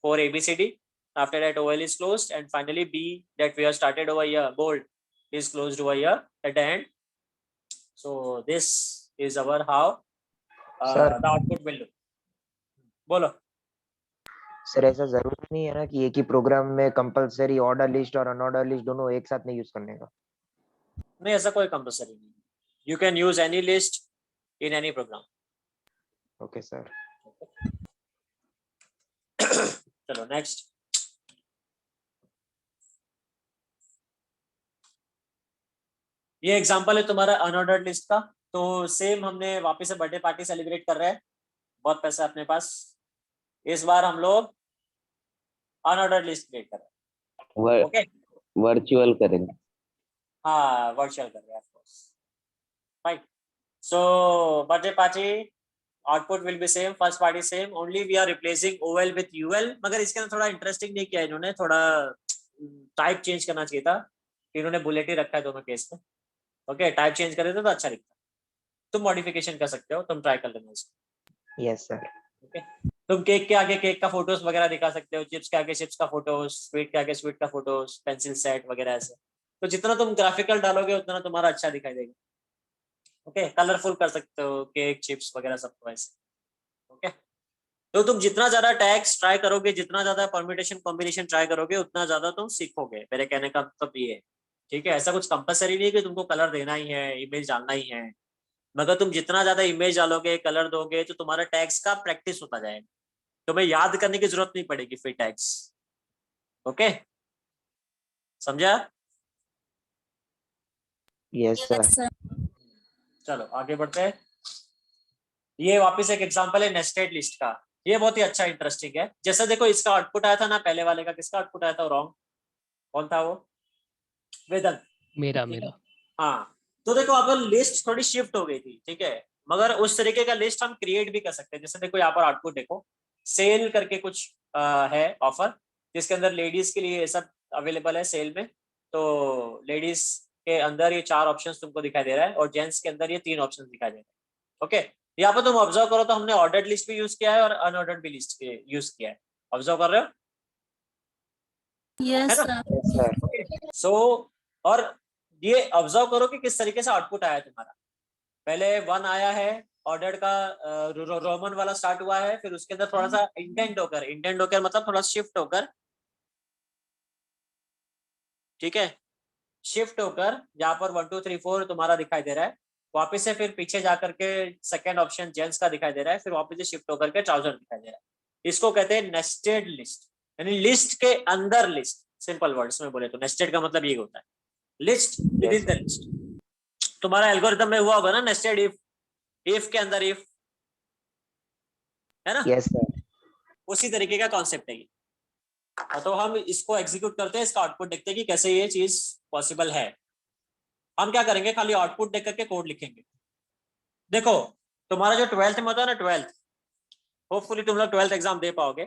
for ABCD. After that OL is closed, and finally B that we have started over here, bold, is closed over here at the end. So this is our how Sir. the output will look. बोलो। Sir ऐसा जरूरी नहीं है ना कि एक ही programme में compulsory order list और अनऑर्डर लिस्ट दोनों एक साथ नहीं यूज करने का? नहीं, ऐसा कोई कंपलसरी नहीं। You can use any list in any program. Okay sir. चलो नेक्स्ट। ये एग्जांपल है तुम्हारा अनऑर्डर्ड लिस्ट का। तो सेम हमने वापस से बर्थडे पार्टी सेलिब्रेट कर रहे हैं, बहुत पैसा अपने पास। इस बार हम लोग अनऑर्डर्ड लिस्ट क्रिएट कर रहे हैं। ओके, वर्चुअल करेंगे। हाँ, वर्चुअल कर रहे हैं। Right. So birthday party output will be same, first party same, only we are replacing OL with UL। मगर इसके अंदर थोड़ा इंटरेस्टिंग नहीं किया इन्होंने, थोड़ा टाइप चेंज करना चाहिए था। इन्होंने बुलेट ही रखा है दोनों केस में। ओके, टाइप चेंज कर देते तो अच्छा लिखता। तुम मॉडिफिकेशन कर सकते हो, तुम ट्राई कर लेना इसको। Yes sir. ओके, तुम केक के आगे केक का फोटोज वगैरह दिखा सकते हो, चिप्स के आगे चिप्स का फोटोज, स्वीट के आगे स्वीट का फोटोज, पेंसिल सेट वगैरह ऐसे। तो जितना तुम ग्राफिकल डालोगे उतना तुम्हारा अच्छा दिखाई देगा। ओके, कलरफुल कर सकते हो केक, चिप्स वगैरह सबको ऐसे। ओके, तो तुम जितना ज्यादा टैग्स ट्राई करोगे, जितना ज्यादा परम्यूटेशन कॉम्बिनेशन ट्राई करोगे, उतना ज्यादा तुम सीखोगे। मेरे कहने का मतलब ये है, ठीक है। ऐसा कुछ कंपलसरी नहीं है कि तुमको कलर देना ही है, इमेज डालना ही है, मगर तुम जितना ज्यादा इमेज डालोगे, कलर दोगे, तो तुम्हारा टैग्स का प्रैक्टिस होता जाएगा, तुम्हें याद करने की जरूरत नहीं पड़ेगी फिर टैग्स। ओके, समझा? Yes Yes, sir. sir. चलो आगे बढ़ते हैं। ये वापस एक एग्जांपल है नेस्टेड लिस्ट का। ये बहुत ही अच्छा इंटरेस्टिंग है। जैसे देखो इसका आउटपुट आया था ना, पहले वाले का किसका आउटपुट आया था रॉन्ग? कौन था वो? वेदन। मेरा ठीक है। मेरा हाँ, तो देखो अब लिस्ट थोड़ी शिफ्ट हो गई थी, ठीक है, मगर उस तरीके का लिस्ट हम क्रिएट भी कर सकते हैं। जैसे देखो यहाँ पर आउटपुट देखो, सेल करके कुछ है ऑफर, जिसके अंदर लेडीज के लिए ये सब अवेलेबल है सेल में। तो लेडीज के अंदर ये 4 ऑप्शंस तुमको दिखाई दे रहा है और जेंट्स के अंदर ये 3 ऑप्शंस दिखाई दे रहे हैं। ओके, यहाँ पर तुम ऑब्जर्व करो तो हमने ऑर्डर्ड लिस्ट भी यूज किया है और अनऑर्डर्ड भी लिस्ट यूज किया है। ऑब्जर्व कर रहे हो? Yes, है ना? sir. Yes sir. ओके, सो और ये ऑब्जर्व करो कि किस तरीके से आउटपुट आया तुम्हारा। पहले 1 आया है, ऑर्डर का रोमन वाला स्टार्ट हुआ है, फिर उसके अंदर थोड़ा सा इंडेंट होकर मतलब थोड़ा शिफ्ट होकर, ठीक है, शिफ्ट होकर यहाँ पर 1 2 3 4 तुम्हारा दिखाई दे रहा है। वापस से फिर पीछे जाकर के सेकंड ऑप्शन जेंट्स का दिखाई दे रहा है, फिर वापस से शिफ्ट होकर के ट्राउजर दिखाई दे रहा है। इसको कहते हैं नेस्टेड लिस्ट, यानी लिस्ट के अंदर लिस्ट। सिंपल वर्ड्स में बोले तो नेस्टेड का मतलब ये होता है, list with in the list. तुम्हारा एल्गोरिथम में हुआ होगा ना नेस्टेड इफ, इफ के अंदर इफ, है ना? Yes sir. उसी तरीके का कॉन्सेप्ट है ये। तो हम इसको एग्जीक्यूट करते हैं, इसका आउटपुट देखते हैं कि कैसे ये चीज पॉसिबल है। हम क्या करेंगे, खाली आउटपुट देख करके कोड लिखेंगे। देखो तुम्हारा जो 12th में होता है ना, 12th, होपफुली तुम लोग 12th एग्जाम दे पाओगे,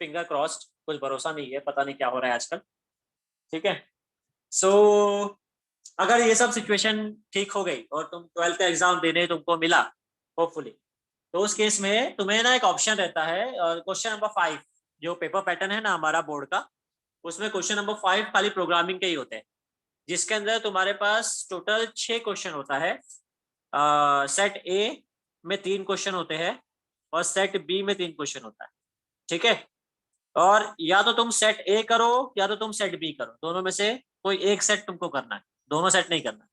फिंगर क्रॉस्ड, कुछ भरोसा नहीं है, पता नहीं क्या हो रहा है आजकल, ठीक है? सो अगर ये सब सिचुएशन ठीक हो गई और तुम 12th का एग्जाम देने तुमको मिला होपफुली, तो उस केस में तुम्हें ना एक ऑप्शन रहता है, और क्वेश्चन नंबर 5 जो पेपर पैटर्न है ना हमारा बोर्ड का, उसमें क्वेश्चन नंबर 5 खाली प्रोग्रामिंग के ही होते हैं, जिसके अंदर तुम्हारे पास टोटल 6 क्वेश्चन होता है। सेट ए में 3 क्वेश्चन होते हैं और सेट बी में 3 क्वेश्चन होता है, ठीक है? और या तो तुम सेट ए करो या तो तुम सेट बी करो, दोनों में से कोई एक सेट तुमको करना है, दोनों सेट नहीं करना है।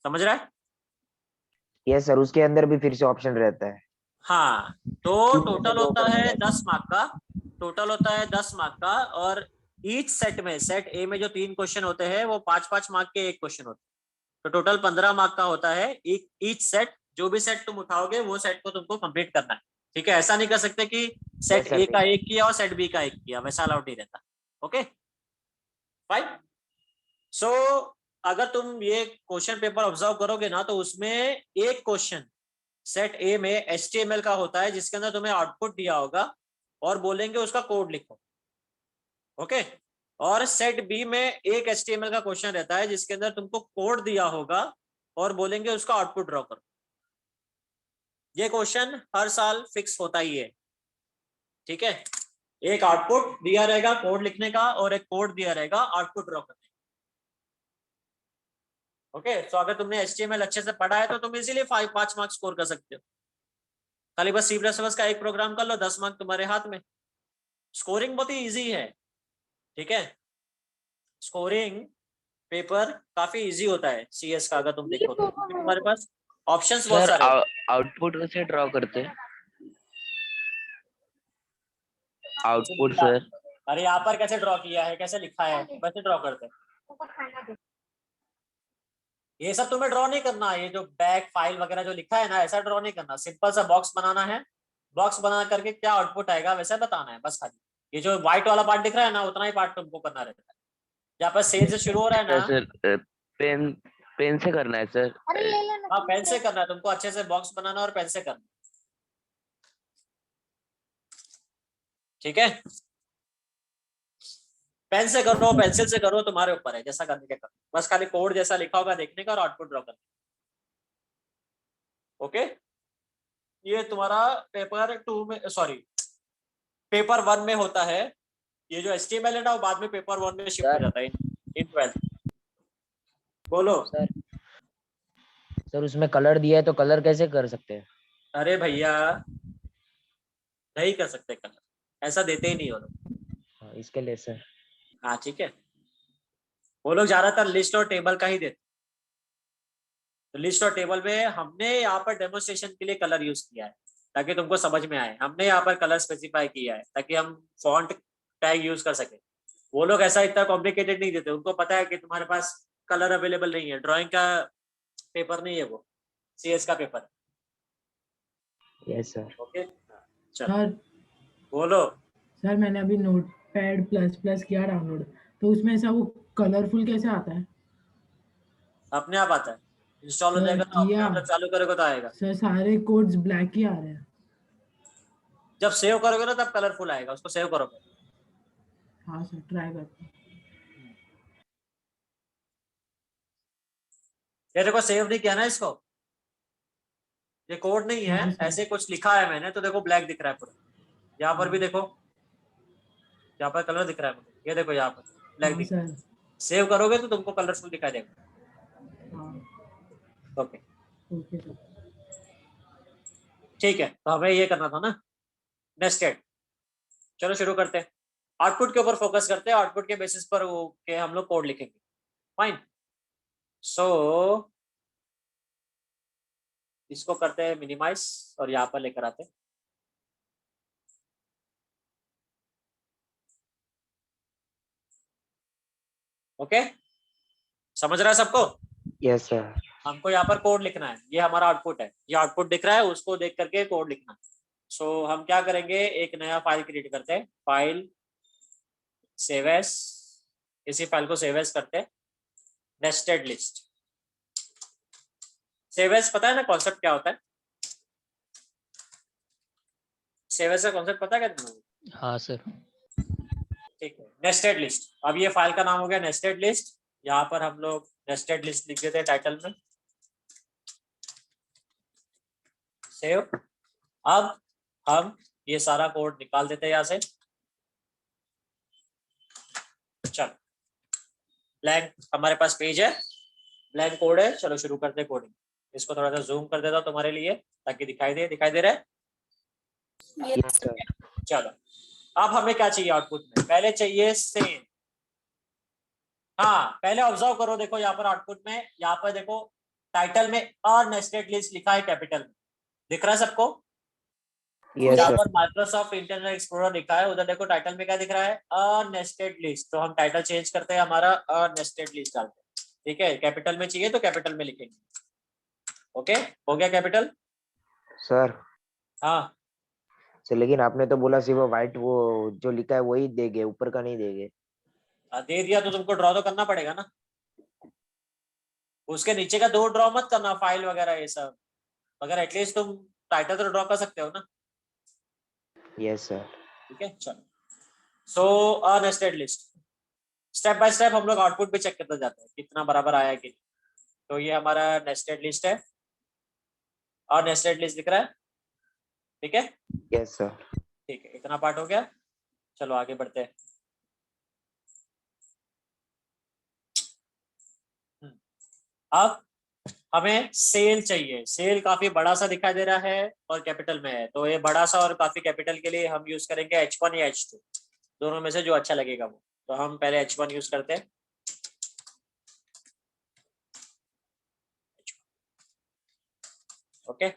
समझ रहा है? यस सर, उसके अंदर भी फिर से ऑप्शन रहता है। हाँ, तो टोटल होता है 10 मार्क का, टोटल होता है 10 मार्क का, और ईच सेट में, सेट ए में जो 3 क्वेश्चन होते हैं वो 5-5 मार्क के एक क्वेश्चन होते हैं, तो टोटल 15 मार्क का होता है ईच सेट। जो भी सेट तुम उठाओगे वो सेट को तुमको कंप्लीट करना है, ठीक है? ऐसा नहीं कर सकते कि सेट ए का एक किया और सेट बी का एक किया, वैसा अलाउड नहीं रहता। Okay fine. सो अगर तुम ये क्वेश्चन पेपर ऑब्जर्व करोगे ना, तो उसमें एक क्वेश्चन सेट ए में HTML का होता है, जिसके अंदर तुम्हें आउटपुट दिया होगा और बोलेंगे उसका कोड लिखो, ओके? और सेट बी में एक HTML का क्वेश्चन रहता है, जिसके अंदर तुमको कोड दिया होगा और बोलेंगे उसका आउटपुट ड्रॉ करो। ये क्वेश्चन हर साल फिक्स होता ही है, ठीक है? एक आउटपुट दिया रहेगा कोड लिखने का और एक कोड दिया रहेगा आउटपुट ड्रॉ करने का। ओके, तो अगर तुमने HTML अच्छे से पढ़ा है तो तुम इजीली 5 मार्क्स स्कोर कर सकते हो। खाली बस C++ का एक प्रोग्राम कर लो, 10 मार्क तुम्हारे हाथ में। स्कोरिंग बहुत ही इजी है, ठीक है? स्कोरिंग पेपर काफी इजी होता है CS का, अगर तुम देखो तो तुम्हारे पास ऑप्शंस बहुत सर सारे। आउटपुट कैसे ड्रॉ करते हैं? आउटपुट सर अरे यहाँ पर कैसे ड्रॉ किया है, कैसे लिखा है, वैसे ड्रॉ करते हैं। ये सब तुम्हें ड्रॉ नहीं करना, ये जो बैक फाइल वगैरह जो लिखा है ना, ऐसा ड्रॉ नहीं करना। सिंपल सा बॉक्स बनाना है, बॉक्स बना करके क्या आउटपुट आएगा वैसे बताना है बस। खाली ये जो व्हाइट वाला पार्ट दिख रहा है ना, उतना ही पार्ट तुमको करना रहता है। जहाँ पर सेल से शुरू हो रहा है ना, सर पेन पेन से करना है सर? हाँ पेन से करना है तुमको, अच्छे से बॉक्स बनाना और पेन से करना, ठीक है? पेन से करो पेंसिल से करो, तुम्हारे ऊपर है जैसा करने का करो, बस खाली कोड जैसा लिखा होगा देखने का और आउटपुट ड्रॉ करना। ओके, ये तुम्हारा पेपर 2 में, सॉरी पेपर 1 में होता है। ये जो HTML है ना, वो बाद में पेपर 1 में शिफ्ट हो जाता है इन 12th। बोलो सर उसमें कलर दिया है तो कलर कैसे कर सकते हैं? अरे भैया नहीं कर सकते कलर, ऐसा देते ही नहीं हो लोग। इसके लिए सर। हाँ ठीक है, वो लोग ज्यादातर लिस्ट और टेबल का ही देते। तो लिस्ट और टेबल में हमने यहाँ पर डेमोन्स्ट्रेशन के लिए कलर यूज किया है ताकि तुमको समझ में आए। हमने यहाँ पर कलर स्पेसिफाई किया है ताकि हम फॉन्ट टैग यूज कर सके। वो लोग ऐसा इतना कॉम्प्लिकेटेड नहीं देते, उनको पता है कि तुम्हारे पास कलर अवेलेबल नहीं है। ड्राइंग का पेपर नहीं है वो, CS का पेपर है। Yes sir. ओके चलो सर बोलो। सर मैंने अभी नोटपैड प्लस प्लस किया डाउनलोड, तो उसमें ऐसा वो कलरफुल कैसे आता है? अपने आप आता है, इंस्टॉल हो सर, जाएगा तो अपने किया। आप जब चालू करोगे तो आएगा। सर सारे कोड्स ब्लैक ही आ रहे हैं। जब सेव करोगे ना तब कलरफुल आएगा, उसको सेव करोगे। हाँ सर ट्राई करते हैं। ये देखो सेव नहीं किया ना इसको, ये कोड नहीं है, हाँ सर। ऐसे कुछ लिखा है मैंने तो देखो ब्लैक दिख रहा है पूरा। यहाँ पर भी देखो, यहाँ पर कलर दिख रहा है मुझे, ये देखो यहाँ पर ब्लैक हाँ दिख रहा है। सर। सेव करोगे तो तुमको कलरफुल दिखाई देगा। हाँ ओके ओके सर। ठीक है, तो हमें ये करना था ना नेस्टेड। चलो शुरू करते हैं, आउटपुट के ऊपर फोकस करते हैं। आउटपुट के बेसिस पर वो के हम लोग कोड लिखेंगे। फाइन, सो इसको करते हैं मिनिमाइज और यहाँ पर लेकर आते हैं। ओके समझ रहा है सबको? Yes sir. हमको यहाँ पर कोड लिखना है, ये हमारा आउटपुट है, ये आउटपुट दिख रहा है, उसको देख करके कोड लिखना है। सो हम क्या करेंगे, एक नया फाइल क्रिएट करते हैं, फाइल सेव एज, इसी फाइल को सेव एज करते हैं, नेस्टेड लिस्ट। सेव एज पता है ना कॉन्सेप्ट क्या होता है? सेव एज का कॉन्सेप्ट पता है क्या तुम्हें? हाँ सर। ठीक है, नेस्टेड लिस्ट। अब ये फाइल का नाम हो गया नेस्टेड लिस्ट। यहाँ पर हम लोग नेस्टेड लिस्ट लिख देते हैं टाइटल में, सेव। अब हम ये सारा कोड निकाल देते हैं यहाँ से। चलो, ब्लैंक हमारे पास पेज है, ब्लैंक कोड है, चलो शुरू करते हैं कोडिंग। इसको थोड़ा सा जूम कर देता हूँ तुम्हारे लिए ताकि दिखाई दे रहा है। Yes sir. चलो, अब हमें क्या चाहिए आउटपुट में? पहले चाहिए सेम। हाँ, पहले ऑब्जर्व करो, देखो यहाँ पर आउटपुट में, यहाँ पर देखो टाइटल में और नेस्टेड लिस्ट लिखा है कैपिटल में, दिख रहा है सबको? यस यहाँ सर। पर माइक्रोसॉफ्ट इंटरनेट एक्सप्लोरर लिखा है, उधर देखो टाइटल में क्या दिख रहा है, अननेस्टेड लिस्ट। तो हम टाइटल चेंज करते हैं, हमारा अननेस्टेड लिस्ट डालते हैं। ठीक है, कैपिटल में चाहिए तो कैपिटल में लिखेंगे। ओके, हो गया कैपिटल? सर हाँ, सर, लेकिन आपने तो बोला सिर्फ व्हाइट वो जो लिखा है वही देंगे, ऊपर का नहीं देंगे। दे दिया तो तुमको ड्रॉ तो करना पड़ेगा ना, उसके नीचे का दो ड्रॉ मत करना, फाइल वगैरह ये सब, मगर एटलीस्ट तुम टाइटल तो ड्रॉ कर सकते हो ना। Yes sir. ठीक है, चलो। सो अननेस्टेड लिस्ट, स्टेप बाय स्टेप हम लोग आउटपुट भी चेक करते जाते हैं कितना बराबर आया कि नहीं। तो ये हमारा नेस्टेड लिस्ट है, अननेस्टेड लिस्ट दिख रहा है, ठीक है? Yes sir. ठीक है, इतना पार्ट हो गया। चलो आगे बढ़ते हैं। अब हमें सेल चाहिए। सेल काफी बड़ा सा दिखाई दे रहा है और कैपिटल में है, तो ये बड़ा सा और काफी कैपिटल के लिए हम यूज करेंगे H1 या H2, दोनों में से जो अच्छा लगेगा वो। तो हम पहले H1 यूज करते हैं। ओके,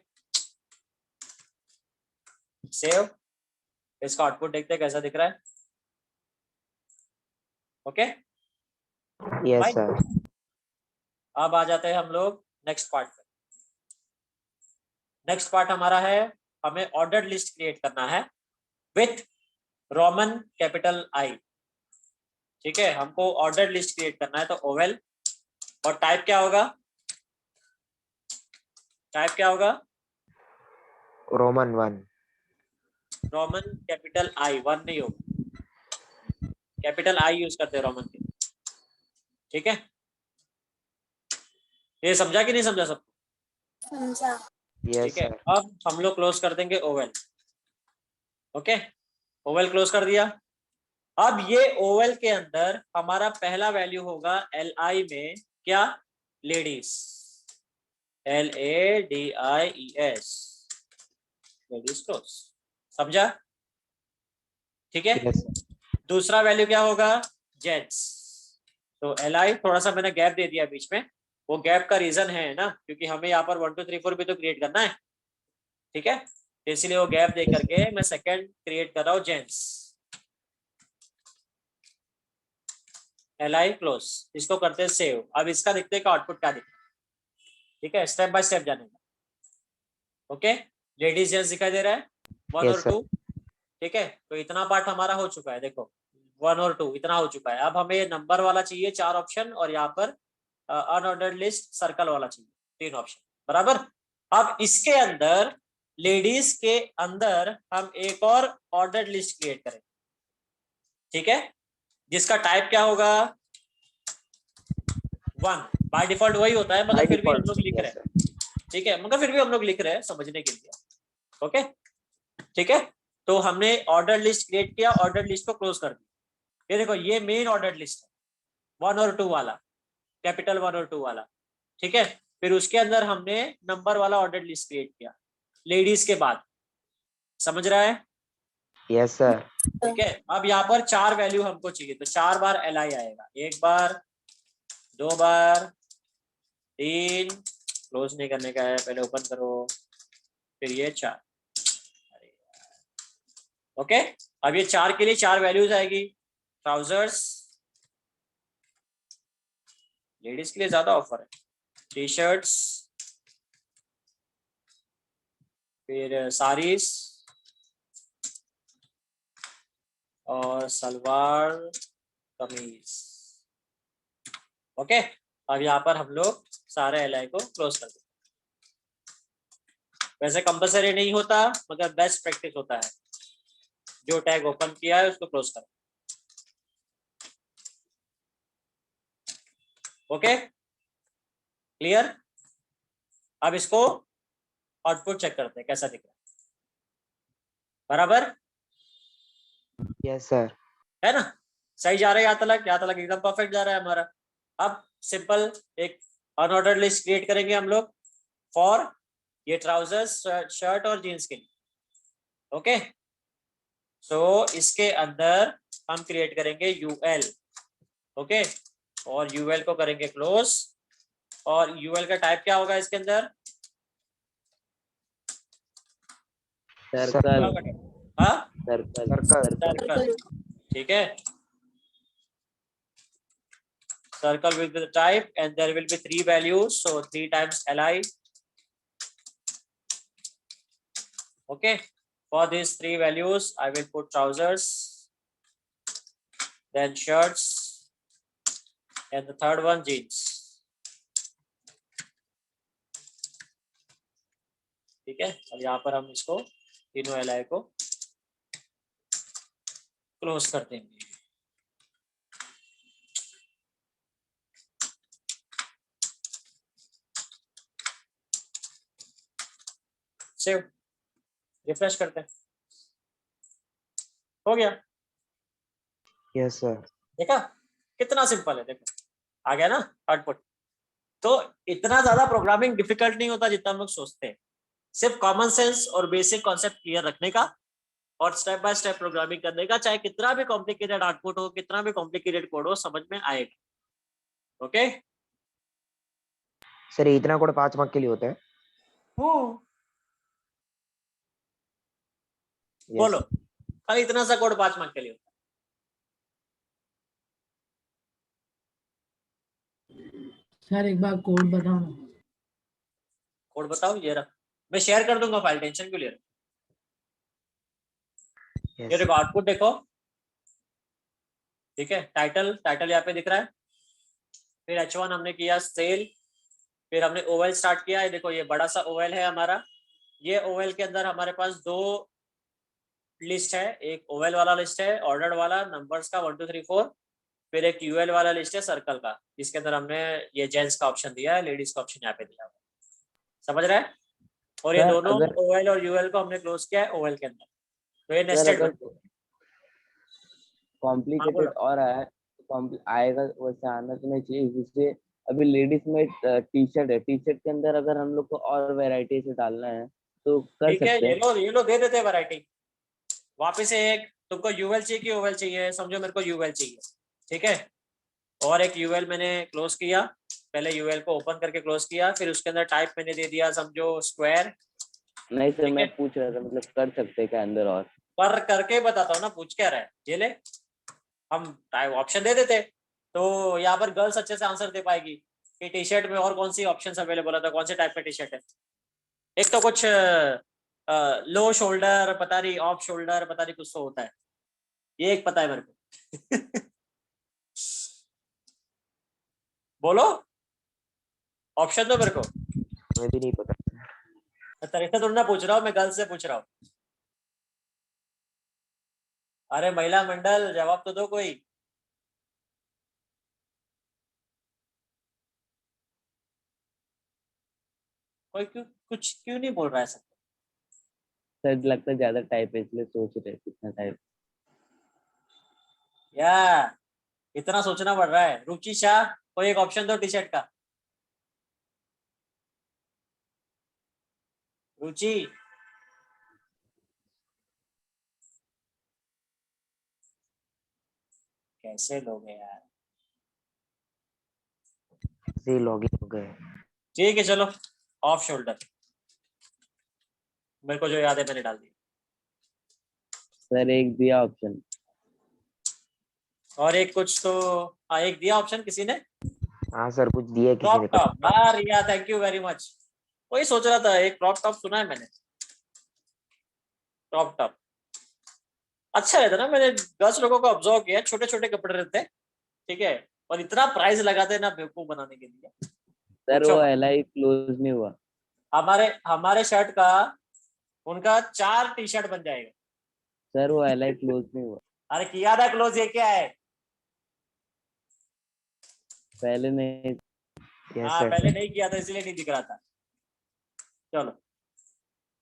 सेव, इसका आउटपुट देखते हैं कैसा दिख रहा है। Okay, yes sir. अब आ जाते हैं हम लोग नेक्स्ट पार्ट पे। नेक्स्ट पार्ट हमारा है, हमें ऑर्डर लिस्ट क्रिएट करना है विथ रोमन कैपिटल आई। ठीक है, हमको ऑर्डर लिस्ट क्रिएट करना है, तो ओवेल, और टाइप क्या होगा? टाइप क्या होगा? रोमन 1। रोमन कैपिटल आई, 1 नहीं होगा, कैपिटल आई यूज करते हैं रोमन के। ठीक है, ये समझा कि नहीं समझा सब? समझा। यस ठीक है, सर। अब हम लोग क्लोज कर देंगे ओवेल। ओके, ओवेल क्लोज कर दिया। अब ये ओवेल के अंदर हमारा पहला वैल्यू होगा LI में क्या? Ladies, LADIES, ladies close. समझा? ठीक है, यस सर। दूसरा वैल्यू क्या होगा? जेंट्स। तो LI, थोड़ा सा मैंने गैप दे दिया बीच में, वो गैप का रीजन है ना, क्योंकि हमें यहाँ पर 1 2 3 4 भी तो क्रिएट करना है। ठीक है, तो इसलिए वो गैप दे करके मैं सेकंड क्रिएट कर रहा हूँ, जेंट्स, LI क्लोज। इसको करते हैं सेव। अब इसका देखते हैं का आउटपुट क्या दिखता है। ठीक है, स्टेप बाय स्टेप जानेगा। ओके, लेडीज जेंट्स दिखाई दे रहा है, 1 Yes, और sir. 2। ठीक है, तो इतना पार्ट हमारा हो चुका है, देखो 1 और 2 इतना हो चुका है। अब हमें नंबर वाला चाहिए 4 ऑप्शन, और यहाँ पर अनऑर्डर्ड लिस्ट सर्कल वाला चाहिए 3 ऑप्शन, बराबर। अब इसके अंदर, लेडीज के अंदर हम एक और ऑर्डर्ड लिस्ट क्रिएट करेंगे। ठीक है, जिसका टाइप क्या होगा? 1। बाय डिफॉल्ट वही होता है, मगर फिर भी हम लोग लिख रहे हैं। ठीक है, मगर फिर भी हम लोग लिख रहे हैं समझने के लिए। ओके, ठीक है, तो हमने ऑर्डर लिस्ट क्रिएट किया, ऑर्डर लिस्ट को क्लोज कर दिया। ये देखो, ये मेन ऑर्डर लिस्ट है, 1 और 2 वाला, कैपिटल 1 और 2 वाला। ठीक है, फिर उसके अंदर हमने नंबर वाला ऑर्डर लिस्ट क्रिएट किया लेडीज के बाद। समझ रहा है? Yes sir. ठीक है, अब यहाँ पर 4 वैल्यू हमको चाहिए, तो 4 बार LI आएगा, 1 बार, 2 बार, 3, क्लोज नहीं करने का है, पहले ओपन करो, फिर ये 4। ओके, अब ये 4 के लिए 4 वैल्यूज आएगी। ट्राउजर्स, लेडीज के लिए ज्यादा ऑफर है, टी शर्ट्स, फिर साड़ीज और सलवार कमीज। ओके, अब यहाँ पर हम लोग सारे एलआई को क्लोज कर देते। वैसे कंपलसरी नहीं होता, मगर बेस्ट प्रैक्टिस होता है। जो टैग ओपन किया है उसको क्लोज करो। Okay, clear. अब इसको आउटपुट चेक करते हैं कैसा दिख रहा है। बराबर यस सर। है ना, सही जा रहा है। यहाँ तक एकदम परफेक्ट जा रहा है हमारा। अब सिंपल एक अनऑर्डर्ड लिस्ट क्रिएट करेंगे हम लोग फॉर ये ट्राउजर्स, शर्ट और जीन्स के लिए। ओके, सो इसके अंदर हम क्रिएट करेंगे यूएल। ओके, और यूएल को करेंगे क्लोज। और यूएल का टाइप क्या होगा इसके अंदर? सर्कल हाँ, सर्कल सर्कल। ठीक है, circle will be the type and there will be 3 values, so 3 times li. Okay, for these 3 values I will put trousers, then shirts, and the third one jeans. ठीक है, अब यहाँ पर हम इसको तीनों li को क्लोज कर देंगे। सेव, रिफ्रेश करते हैं। हो गया। Yes sir. देखा कितना सिंपल है, देखो आ गया ना आउटपुट। तो इतना ज्यादा प्रोग्रामिंग डिफिकल्ट नहीं होता जितना हम लोग सोचते हैं। सिर्फ कॉमन सेंस और बेसिक कॉन्सेप्ट क्लियर रखने का और स्टेप बाय स्टेप प्रोग्रामिंग करने का, चाहे कितना भी कॉम्प्लिकेटेड आउटपुट हो, कितना भी कॉम्प्लिकेटेड कोड हो, समझ में आएगा। ओके सर ये इतना कोड 5 मार्क के लिए होता है? बोलो, खाली इतना सा कोड 5 मार्क के लिए होता सर एक बार कोड बताओ ना। कोड बताओ, ये रहा, मैं शेयर कर दूंगा फाइल, टेंशन क्यों ले रहे हो? ये देखो आउटपुट देखो। ठीक है, टाइटल यहाँ पे दिख रहा है। फिर H1 हमने किया सेल, फिर हमने ओवेल स्टार्ट किया। ये देखो ये बड़ा सा ओवेल है हमारा। ये ओवेल के अंदर हमारे पास 2 लिस्ट है, एक ओवेल वाला लिस्ट है ऑर्डर्ड वाला नंबर्स का 1 2 3 4, फिर एक यूएल वाला लिस्ट है सर्कल का, जिसके अंदर हमने ये जेंट्स का ऑप्शन दिया है, लेडीज का ऑप्शन यहाँ पे दिया है। समझ रहे हैं? और ये दोनों ओवेल और यूएल को हमने क्लोज किया है ओवेल के अंदर। तो ये नेस्टेड कॉम्प्लिकेटेड और आएगा वैसे आना तो नहीं चाहिए। जैसे अभी लेडीज में टी शर्ट है, टी शर्ट के अंदर अगर हम लोग को और वैरायटी से डालना है तो कर ठीक है, सकते हैं। ये लो दे देते हैं वैरायटी। वापिस एक तुमको यूएल चाहिए कि ओवेल चाहिए? समझो मेरे को यूएल चाहिए। ठीक है, और एक यूएल मैंने क्लोज किया, पहले यूएल को ओपन करके क्लोज किया, फिर उसके अंदर टाइप मैंने दे दिया समझो स्क्वायर। नहीं सर, मैं पूछ रहा था मतलब कर सकते हैं क्या अंदर और? पर करके बताता हूँ ना, पूछ क्या रहा है। ये ले, हम ऑप्शन दे देते तो यहाँ पर गर्ल्स अच्छे से आंसर दे पाएगी कि टी शर्ट में और कौन सी ऑप्शन अवेलेबल होता है, कौन से टाइप में टी शर्ट है। एक तो कुछ लो शोल्डर पता नहीं, ऑफ शोल्डर पता नहीं, कुछ तो होता है, ये एक पता है मेरे को। बोलो ऑप्शन दो मेरे को। मुझे भी नहीं पता। तरीका थोड़ा ना पूछ रहा हूँ मैं, गर्ल्स से पूछ रहा हूँ। अरे महिला मंडल जवाब तो दो कोई। कोई क्यों नहीं बोल रहा है सब? सर लगता है ज्यादा टाइप है इसलिए सोच रहे कितना टाइप। या इतना सोचना पड़ रहा है। रुचि शाह, कोई एक ऑप्शन दो टी शर्ट का। रुचि, कैसे लोग हैं यार? से लॉगिन हो गए। ठीक है चलो, ऑफ शोल्डर मेरे को जो याद है मैंने डाल दिया। सर एक दिया ऑप्शन और एक कुछ तो, हाँ एक दिया ऑप्शन किसी ने। हाँ सर, कुछ दिया किसी क्रॉप ने टॉप, हाँ रिया, थैंक यू वेरी मच। वही सोच रहा था, एक क्रॉप टॉप सुना है मैंने, क्रॉप टॉप अच्छा रहता ना। मैंने 10 लोगों को ऑब्जर्व किया, छोटे छोटे कपड़े रहते हैं, ठीक है, और इतना प्राइस लगाते हैं ना बेवकूफ बनाने के लिए। सर पूछो वो मत। LI क्लोज नहीं हुआ। हमारे हमारे शर्ट का उनका 4 टी शर्ट बन जाएगा। सर वो LI क्लोज नहीं हुआ, अरे किया था क्लोज, ये क्या है? पहले नहीं। यस हाँ सर। पहले नहीं किया था इसलिए नहीं दिख रहा था। चलो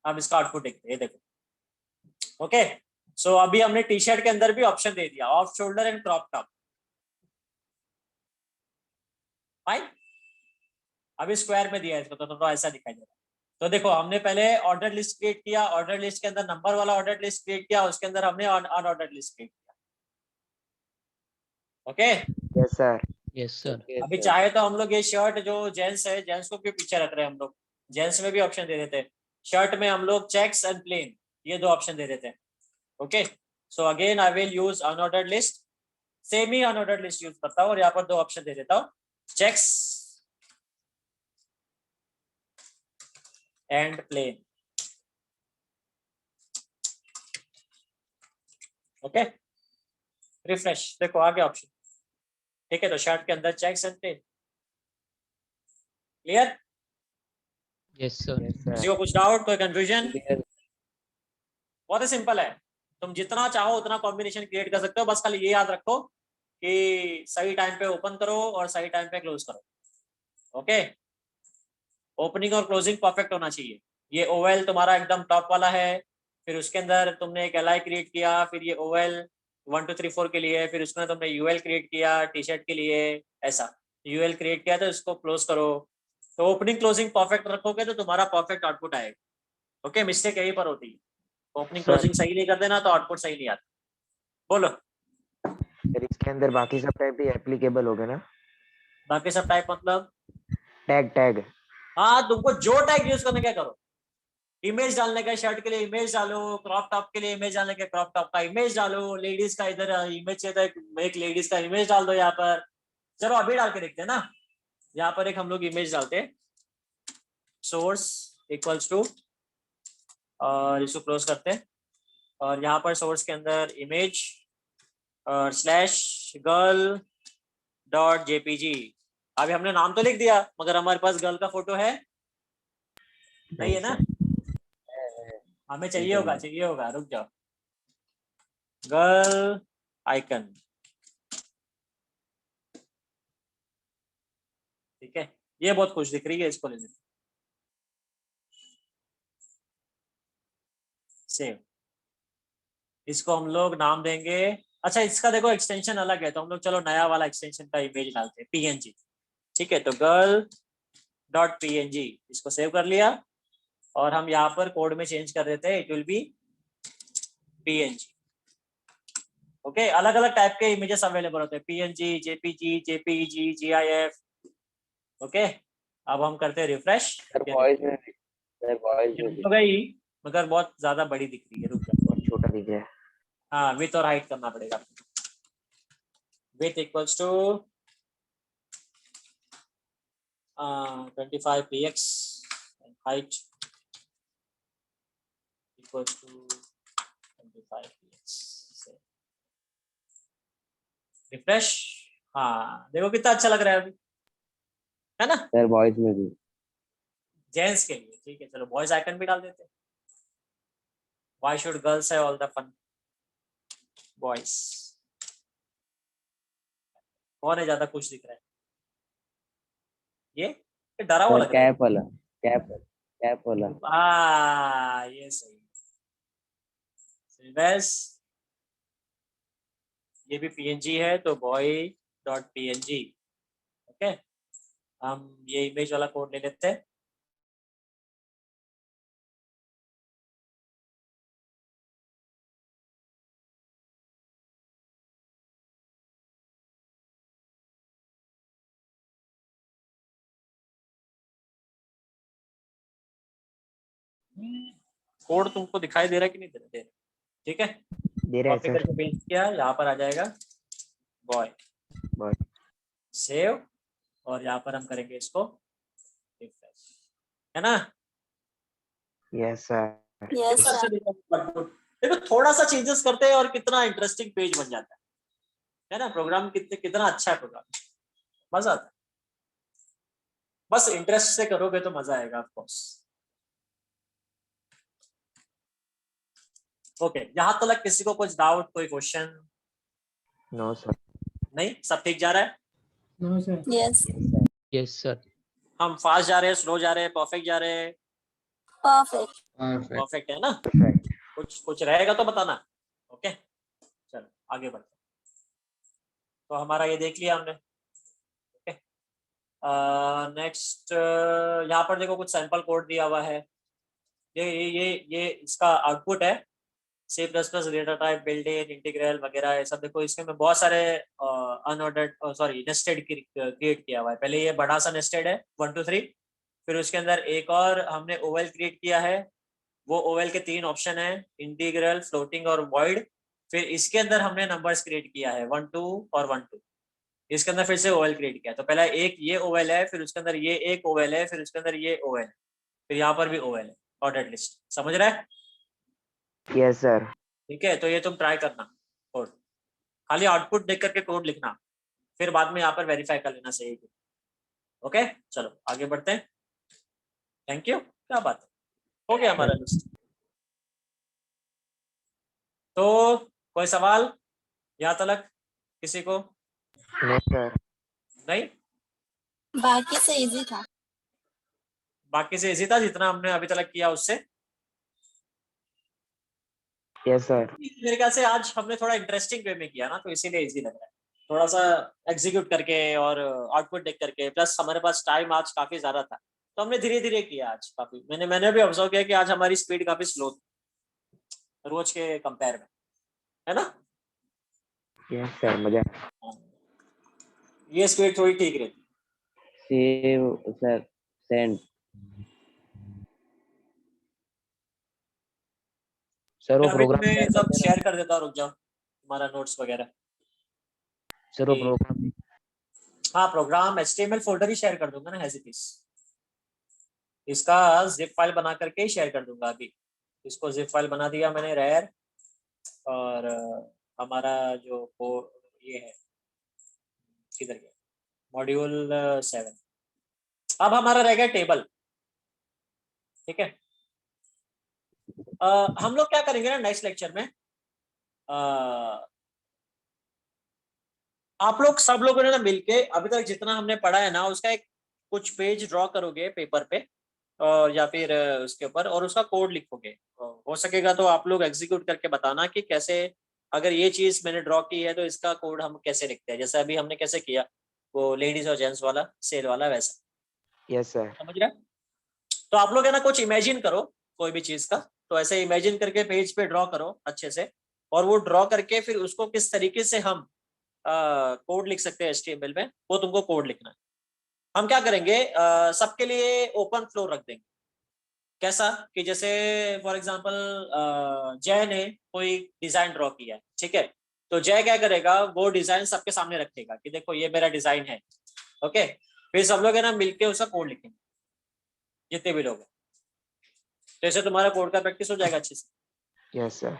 अब इसका आउटपुट देखते हैं, ये देखो। ओके, सो अभी हमने टी शर्ट के अंदर भी ऑप्शन दे दिया, off shoulder and crop top. Fine, अभी स्क्वायर में दिया है इसको, तो थोड़ा ऐसा दिखाई दे रहा है। तो देखो, हमने पहले ऑर्डर लिस्ट क्रिएट किया, ऑर्डर लिस्ट के अंदर नंबर वाला ऑर्डर लिस्ट क्रिएट किया, उसके अंदर हमने अनऑर्डर लिस्ट क्रिएट किया। Okay, yes sir. Yes sir. Okay, अभी sir. चाहे तो हम लोग ये शर्ट जो जेंट्स है, जेंट्स को क्यों पीछे रख रहे हैं हम लोग, जेंट्स में भी ऑप्शन दे देते हैं। शर्ट में हम लोग चेक्स एंड प्लेन, ये 2 ऑप्शन दे देते हैं। Okay, so again I will use unordered list, same he unordered list use करता हूँ और यहाँ पर 2 ऑप्शन दे देता हूँ, checks and plain. Okay, refresh, देखो आ गया ऑप्शन। ठीक है, तो शर्ट के अंदर checks and plain. Clear? Yes sir. Yes किसी सर। को कुछ डाउट, कोई कंफ्यूजन? Clear. बहुत ही सिंपल है, तुम जितना चाहो उतना कॉम्बिनेशन क्रिएट कर सकते हो, बस खाली ये याद रखो कि सही टाइम पे ओपन करो और सही टाइम पे क्लोज करो। ओके, ओपनिंग और क्लोजिंग परफेक्ट होना चाहिए। ये ओवेल तुम्हारा एकदम टॉप वाला है, फिर उसके अंदर तुमने एक LI क्रिएट किया, फिर ये ओवेल 1 2 3 4 के लिए, फिर उसके अंदर तुमने UL क्रिएट किया टी शर्ट के लिए, ऐसा UL क्रिएट किया, तो इसको क्लोज करो। तो ओपनिंग क्लोजिंग परफेक्ट रखोगे तो तुम्हारा परफेक्ट आउटपुट आएगा। ओके, मिस्टेक यहीं पर होती है, ओपनिंग सर, क्लोजिंग सही नहीं कर देना तो आउटपुट सही नहीं आता। बोलो। सर इसके अंदर बाकी सब टाइप भी एप्लीकेबल हो गए ना? बाकी सब टाइप मतलब? Tag tag. हाँ, तुमको जो टैग यूज करने क्या करो, इमेज डालने का शर्ट के लिए इमेज डालो, क्रॉप टॉप के लिए इमेज डालने के क्रॉप टॉप का इमेज डालो, लेडीज का इधर इमेज चाहिए तो एक लेडीज का इमेज डाल दो यहाँ पर। चलो अभी डाल के देखते हैं ना, यहाँ पर एक हम लोग इमेज डालते हैं, सोर्स इक्वल्स टू, और इसको क्लोज करते हैं, और यहाँ पर सोर्स के अंदर इमेज और स्लैश गर्ल डॉट JPG। अभी हमने नाम तो लिख दिया मगर हमारे पास गर्ल का फोटो है नहीं है ना, हमें चाहिए होगा, रुक जाओ, गर्ल आइकन। ठीक है, ये बहुत खुश दिख रही है, इसको ले लेते, सेव। इसको हम लोग नाम देंगे, अच्छा इसका देखो एक्सटेंशन अलग है, तो हम लोग चलो नया वाला एक्सटेंशन का इमेज डालते हैं, PNG। ठीक है, तो गर्ल डॉट PNG, इसको सेव कर लिया, और हम यहाँ पर कोड में चेंज कर देते हैं, it will be PNG। Okay, अलग अलग टाइप के इमेजेस अवेलेबल होते हैं, PNG, JPG, JPEG, GIF। Okay, अब हम करते हैं रिफ्रेश, सर वॉइस में भी, सर वॉइस में भी। हो गई मगर बहुत ज्यादा बड़ी दिख रही है, रुक जाओ। बहुत छोटा दिख रहा है। हाँ, विथ और हाइट करना पड़ेगा, width equals to 25px and height equals to 25px। Refresh, हाँ देखो कितना अच्छा लग रहा है अभी, है ना, सर वॉइस में भी। जेंट्स के लिए। ठीक है, चलो बॉयज आइकन भी डाल देते हैं, why should girls have all the fun, boys. कौन है ज्यादा खुश दिख रहा है, ये डरा हुआ सर लग रहा है। कैप वाला, कैप वाला। ये सही है, बस ये भी PNG है, तो बॉय डॉट PNG। ओके, हम ये इमेज वाला कोड ले लेते हैं, कोड तुमको दिखाई दे रहा है कि नहीं दे रहा? ठीक है, दे रहा है कॉपी सर। करके पेस्ट किया, यहाँ पर आ जाएगा बॉय, बॉय। सेव, और यहाँ पर हम करेंगे इसको रिफ्रेश, है ना? Yes sir. Yes, अच्छा sir. देखो थोड़ा सा चेंजेस करते हैं और कितना इंटरेस्टिंग पेज बन जाता है ना? प्रोग्राम कितना अच्छा है प्रोग्राम, मजा आता है। बस इंटरेस्ट से करोगे तो मजा आएगा ऑफ कोर्स। ओके, यहाँ तक किसी को कुछ डाउट, कोई क्वेश्चन? No sir. नहीं, सब ठीक जा रहा है? No sir. Yes. Yes sir. हम फास्ट जा रहे हैं, स्लो जा रहे हैं, परफेक्ट जा रहे हैं? Perfect. Perfect. परफेक्ट है ना? परफेक्ट। कुछ रहेगा तो बताना। ओके चलो आगे बढ़ते हैं। तो हमारा ये देख लिया हमने। ओके नेक्स्ट, यहाँ पर देखो कुछ सैंपल कोड दिया हुआ है। ये इसका आउटपुट है। C++ data type, built in, integral वगैरह ये सब देखो। इसके में बहुत सारे अनऑर्डर्ड सॉरी नेस्टेड क्रिएट किया हुआ है। पहले ये बड़ा सा नेस्टेड है 1 2 3, फिर उसके अंदर एक और हमने ओवल क्रिएट किया है। वो ओवल के 3 ऑप्शन है, इंटीग्रल, फ्लोटिंग और वॉइड। फिर इसके अंदर हमने नंबर्स क्रिएट किया है 1 2 और 1 2। इसके अंदर फिर से ओवल क्रिएट किया। तो पहला एक ये ओवल है, फिर उसके अंदर ये एक ओवल है, फिर उसके अंदर ये ओवल है, फिर यहाँ पर भी ओवल है। ऑर्डर्ड लिस्ट, समझ रहा है? Yes sir. ठीक है, तो ये तुम ट्राई करना कोड, खाली आउटपुट देख करके कोड लिखना, फिर बाद में यहाँ पर वेरीफाई कर लेना सही है। ओके चलो आगे बढ़ते हैं। Thank you. क्या बात है, हो गया हमारा लिस्ट। तो कोई सवाल यहाँ तक किसी को? No sir. नहीं, बाकी से इजी था। बाकी से इजी था जितना हमने अभी तक किया उससे? Yes sir. मेरे ख्याल से आज हमने थोड़ा इंटरेस्टिंग वे में किया ना, तो इसीलिए इजी लग रहा है। थोड़ा सा एग्जीक्यूट करके और आउटपुट देख करके, प्लस हमारे पास टाइम आज काफी ज्यादा था, तो हमने धीरे धीरे किया आज काफी। मैंने भी ऑब्जर्व किया कि आज हमारी स्पीड काफी स्लो थी रोज के कंपेयर में, है ना? यस सर, मजा। ये स्पीड थोड़ी ठीक रहती। Save sir, send. सर वो अभी प्रोग्राम मैं शेयर सब कर शेयर कर देता हूँ, रुक जाओ, तुम्हारा नोट्स वगैरह। सर वो प्रोग्राम। हाँ प्रोग्राम HTML फोल्डर ही शेयर कर दूंगा ना, एज इट इज। इसका जिप फाइल बना करके ही शेयर कर दूंगा अभी। इसको जिप फाइल बना दिया मैंने, रेयर, और हमारा जो ये है किधर गया, मॉड्यूल 7। अब हमारा रह गया टेबल। ठीक है, हम लोग क्या करेंगे ना नेक्स्ट लेक्चर में, आप लोग सब लोगों ने ना मिलके अभी तक जितना हमने पढ़ा है ना उसका एक कुछ पेज ड्रॉ करोगे पेपर पे, और या फिर उसके ऊपर, और उसका कोड लिखोगे। हो सकेगा तो आप लोग एग्जीक्यूट करके बताना कि कैसे, अगर ये चीज मैंने ड्रॉ की है तो इसका कोड हम कैसे लिखते हैं, जैसे अभी हमने कैसे किया वो लेडीज और जेंट्स वाला सेल वाला, वैसा। Yes sir. समझ रहे? तो आप लोग है ना कुछ इमेजिन करो कोई भी चीज का, तो ऐसे इमेजिन करके पेज पे ड्रॉ करो अच्छे से, और वो ड्रॉ करके फिर उसको किस तरीके से हम कोड लिख सकते हैं HTML में, वो तुमको कोड लिखना है। हम क्या करेंगे, सबके लिए ओपन फ्लोर रख देंगे। कैसा कि जैसे फॉर एग्जांपल जय ने कोई डिजाइन ड्रॉ किया है, ठीक है, तो जय क्या करेगा, वो डिजाइन सबके सामने रखेगा कि देखो ये मेरा डिजाइन है। ओके, फिर सब लोग है ना मिलके उसका कोड लिखेंगे, जितने भी लोग हैं। तो ऐसे तुम्हारा कोड का प्रैक्टिस हो जाएगा अच्छे से। Yes sir.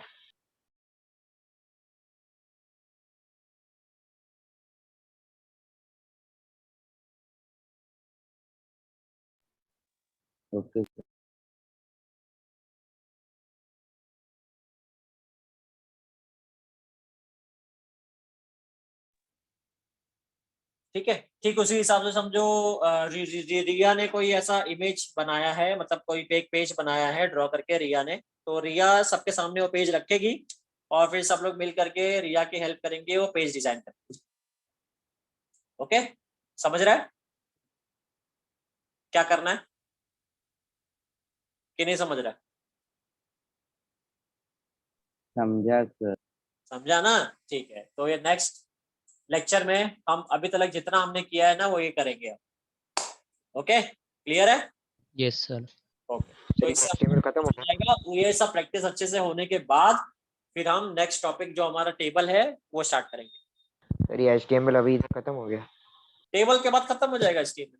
ओके। ठीक है, ठीक उसी हिसाब से समझो, रिया ने कोई ऐसा इमेज बनाया है, मतलब कोई एक पेज बनाया है ड्रॉ करके रिया ने, तो रिया सबके सामने वो पेज रखेगी, और फिर सब लोग मिल करके रिया की हेल्प करेंगे वो पेज डिजाइन करेंगे। ओके, समझ रहा है क्या करना है कि नहीं समझ रहा है? समझा सर। समझा ना? ठीक है, तो ये नेक्स्ट लेक्चर में हम अभी तक जितना हमने किया है ना वो ये करेंगे। ओके, क्लियर है? Yes sir. ओके, तो इससे HTML खत्म हो गया। जाएगा। ये सब प्रैक्टिस अच्छे से होने के बाद फिर हम नेक्स्ट टॉपिक जो हमारा टेबल है वो स्टार्ट करेंगे। सर ये HTML अभी खत्म हो गया। टेबल के बाद खत्म हो जाएगा HTML।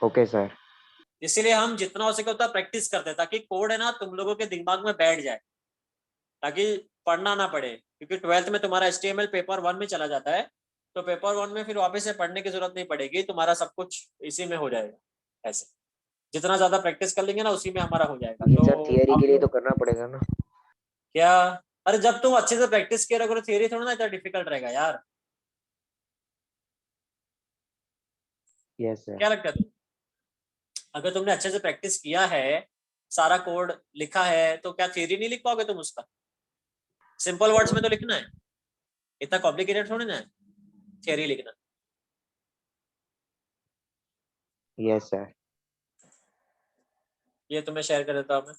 Okay sir. इसीलिए हम जितना हो सके उतना प्रैक्टिस करते हैं ताकि कोड है ना तुम लोगों के दिमाग में बैठ जाए, ताकि पढ़ना ना पड़े, क्योंकि 12th में तुम्हारा HTML पेपर 1 में चला जाता है, तो पेपर 1 में फिर वापस से पढ़ने की जरूरत नहीं पड़ेगी, तुम्हारा सब कुछ इसी में हो जाएगा। ऐसे जितना ज्यादा प्रैक्टिस कर लेंगे ना उसी में हमारा हो जाएगा। ये तो सर थियरी आप के लिए तो लोग करना पड़ेगा ना। क्या, अरे जब तुम अच्छे से प्रैक्टिस किया करो थियरी थोड़ा ना इतना डिफिकल्ट रहेगा यार। Yes sir. क्या लगता है तुम्हें? अगर तुमने अच्छे से प्रैक्टिस किया है, सारा कोड लिखा है, तो क्या थियरी नहीं लिख पाओगे तुम उसका? सिंपल वर्ड्स में तो लिखना है, इतना कॉम्प्लिकेटेड थोड़ी ना है थियरी लिखना। Yes sir. ये तुम्हें शेयर कर देता हूँ मैं।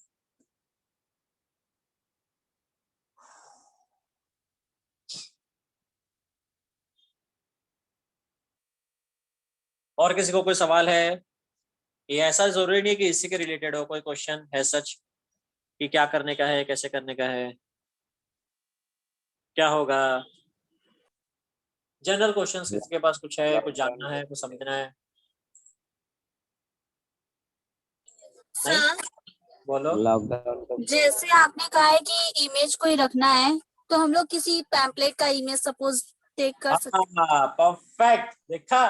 और किसी को कोई सवाल है? ये ऐसा जरूरी नहीं कि इसी के रिलेटेड हो, कोई क्वेश्चन है सच कि क्या करने का है, कैसे करने का है, क्या होगा, जनरल क्वेश्चंस किसी के पास कुछ है, कुछ जानना है, कुछ समझना है? नहीं, सर बोलो। लॉकडाउन जैसे आपने कहा है कि इमेज कोई रखना है, तो हम लोग किसी पैम्पलेट का इमेज सपोज टेक कर सकते हाँ परफेक्ट, देखा,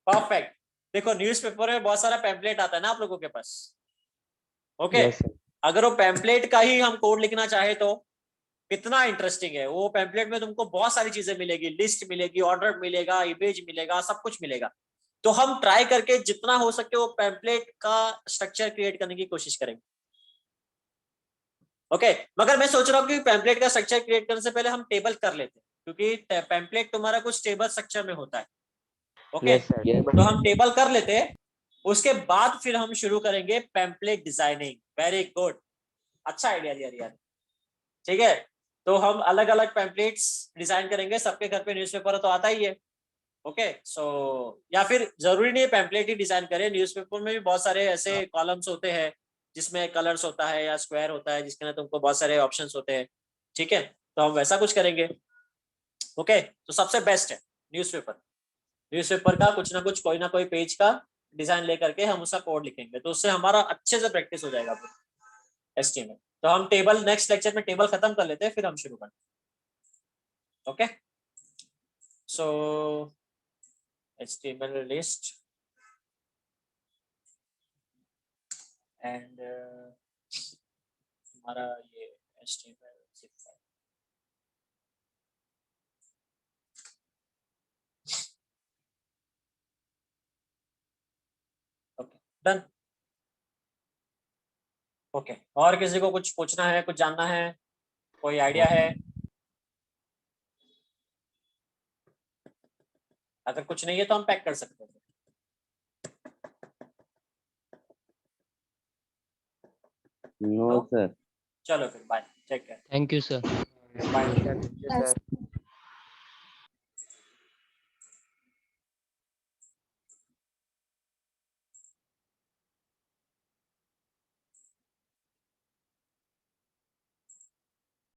परफेक्ट। देखो न्यूज़पेपर में बहुत सारा पैम्पलेट आता है ना आप लोगों के पास, ओके? Yes sir. अगर वो पैम्पलेट का ही हम कोड लिखना चाहे तो कितना इंटरेस्टिंग है। वो पैम्पलेट में तुमको बहुत सारी चीजें मिलेगी, लिस्ट मिलेगी, ऑर्डर मिलेगा, इमेज मिलेगा, सब कुछ मिलेगा। तो हम ट्राई करके जितना हो सके वो पैम्पलेट का स्ट्रक्चर क्रिएट करने की कोशिश करेंगे, ओके? मगर मैं सोच रहा हूँ कि पैम्पलेट का स्ट्रक्चर क्रिएट करने से पहले हम टेबल कर लेते हैं, क्योंकि पैम्पलेट तुम्हारा कुछ टेबल स्ट्रक्चर में होता है, ओके? Yes sir. तो हम टेबल कर लेते हैं, उसके बाद फिर हम शुरू करेंगे पैम्पलेट डिजाइनिंग। वेरी गुड, अच्छा आइडिया दिया यार, ठीक है? तो हम अलग अलग पैम्पलेट्स डिजाइन करेंगे, सबके घर पे न्यूज़पेपर तो आता ही है, ओके? सो या फिर जरूरी नहीं है पैम्पलेट ही डिजाइन करें, न्यूज़पेपर में भी बहुत सारे ऐसे कॉलम्स होते हैं जिसमें कलर्स होता है या स्क्वायर होता है, जिसके अंदर तुमको बहुत सारे ऑप्शंस होते हैं, ठीक है? तो हम वैसा कुछ करेंगे, ओके? तो सबसे बेस्ट है न्यूज़पेपर। न्यूज़पेपर का कुछ ना कुछ, कोई ना कोई पेज का डिजाइन लेकर के हम उसका कोड लिखेंगे, तो उससे हमारा अच्छे से प्रैक्टिस हो जाएगा HTML। तो हम टेबल नेक्स्ट लेक्चर में टेबल खत्म कर लेते हैं, फिर हम शुरू करते हैं, okay? So HTML list and हमारा ये HTML zip file। Okay, done. Okay, और किसी को कुछ पूछना है, कुछ जानना है, कोई आइडिया है? अगर कुछ नहीं है तो हम पैक कर सकते हैं। No sir. चलो फिर bye, take care, thank you sir. Bye. Sir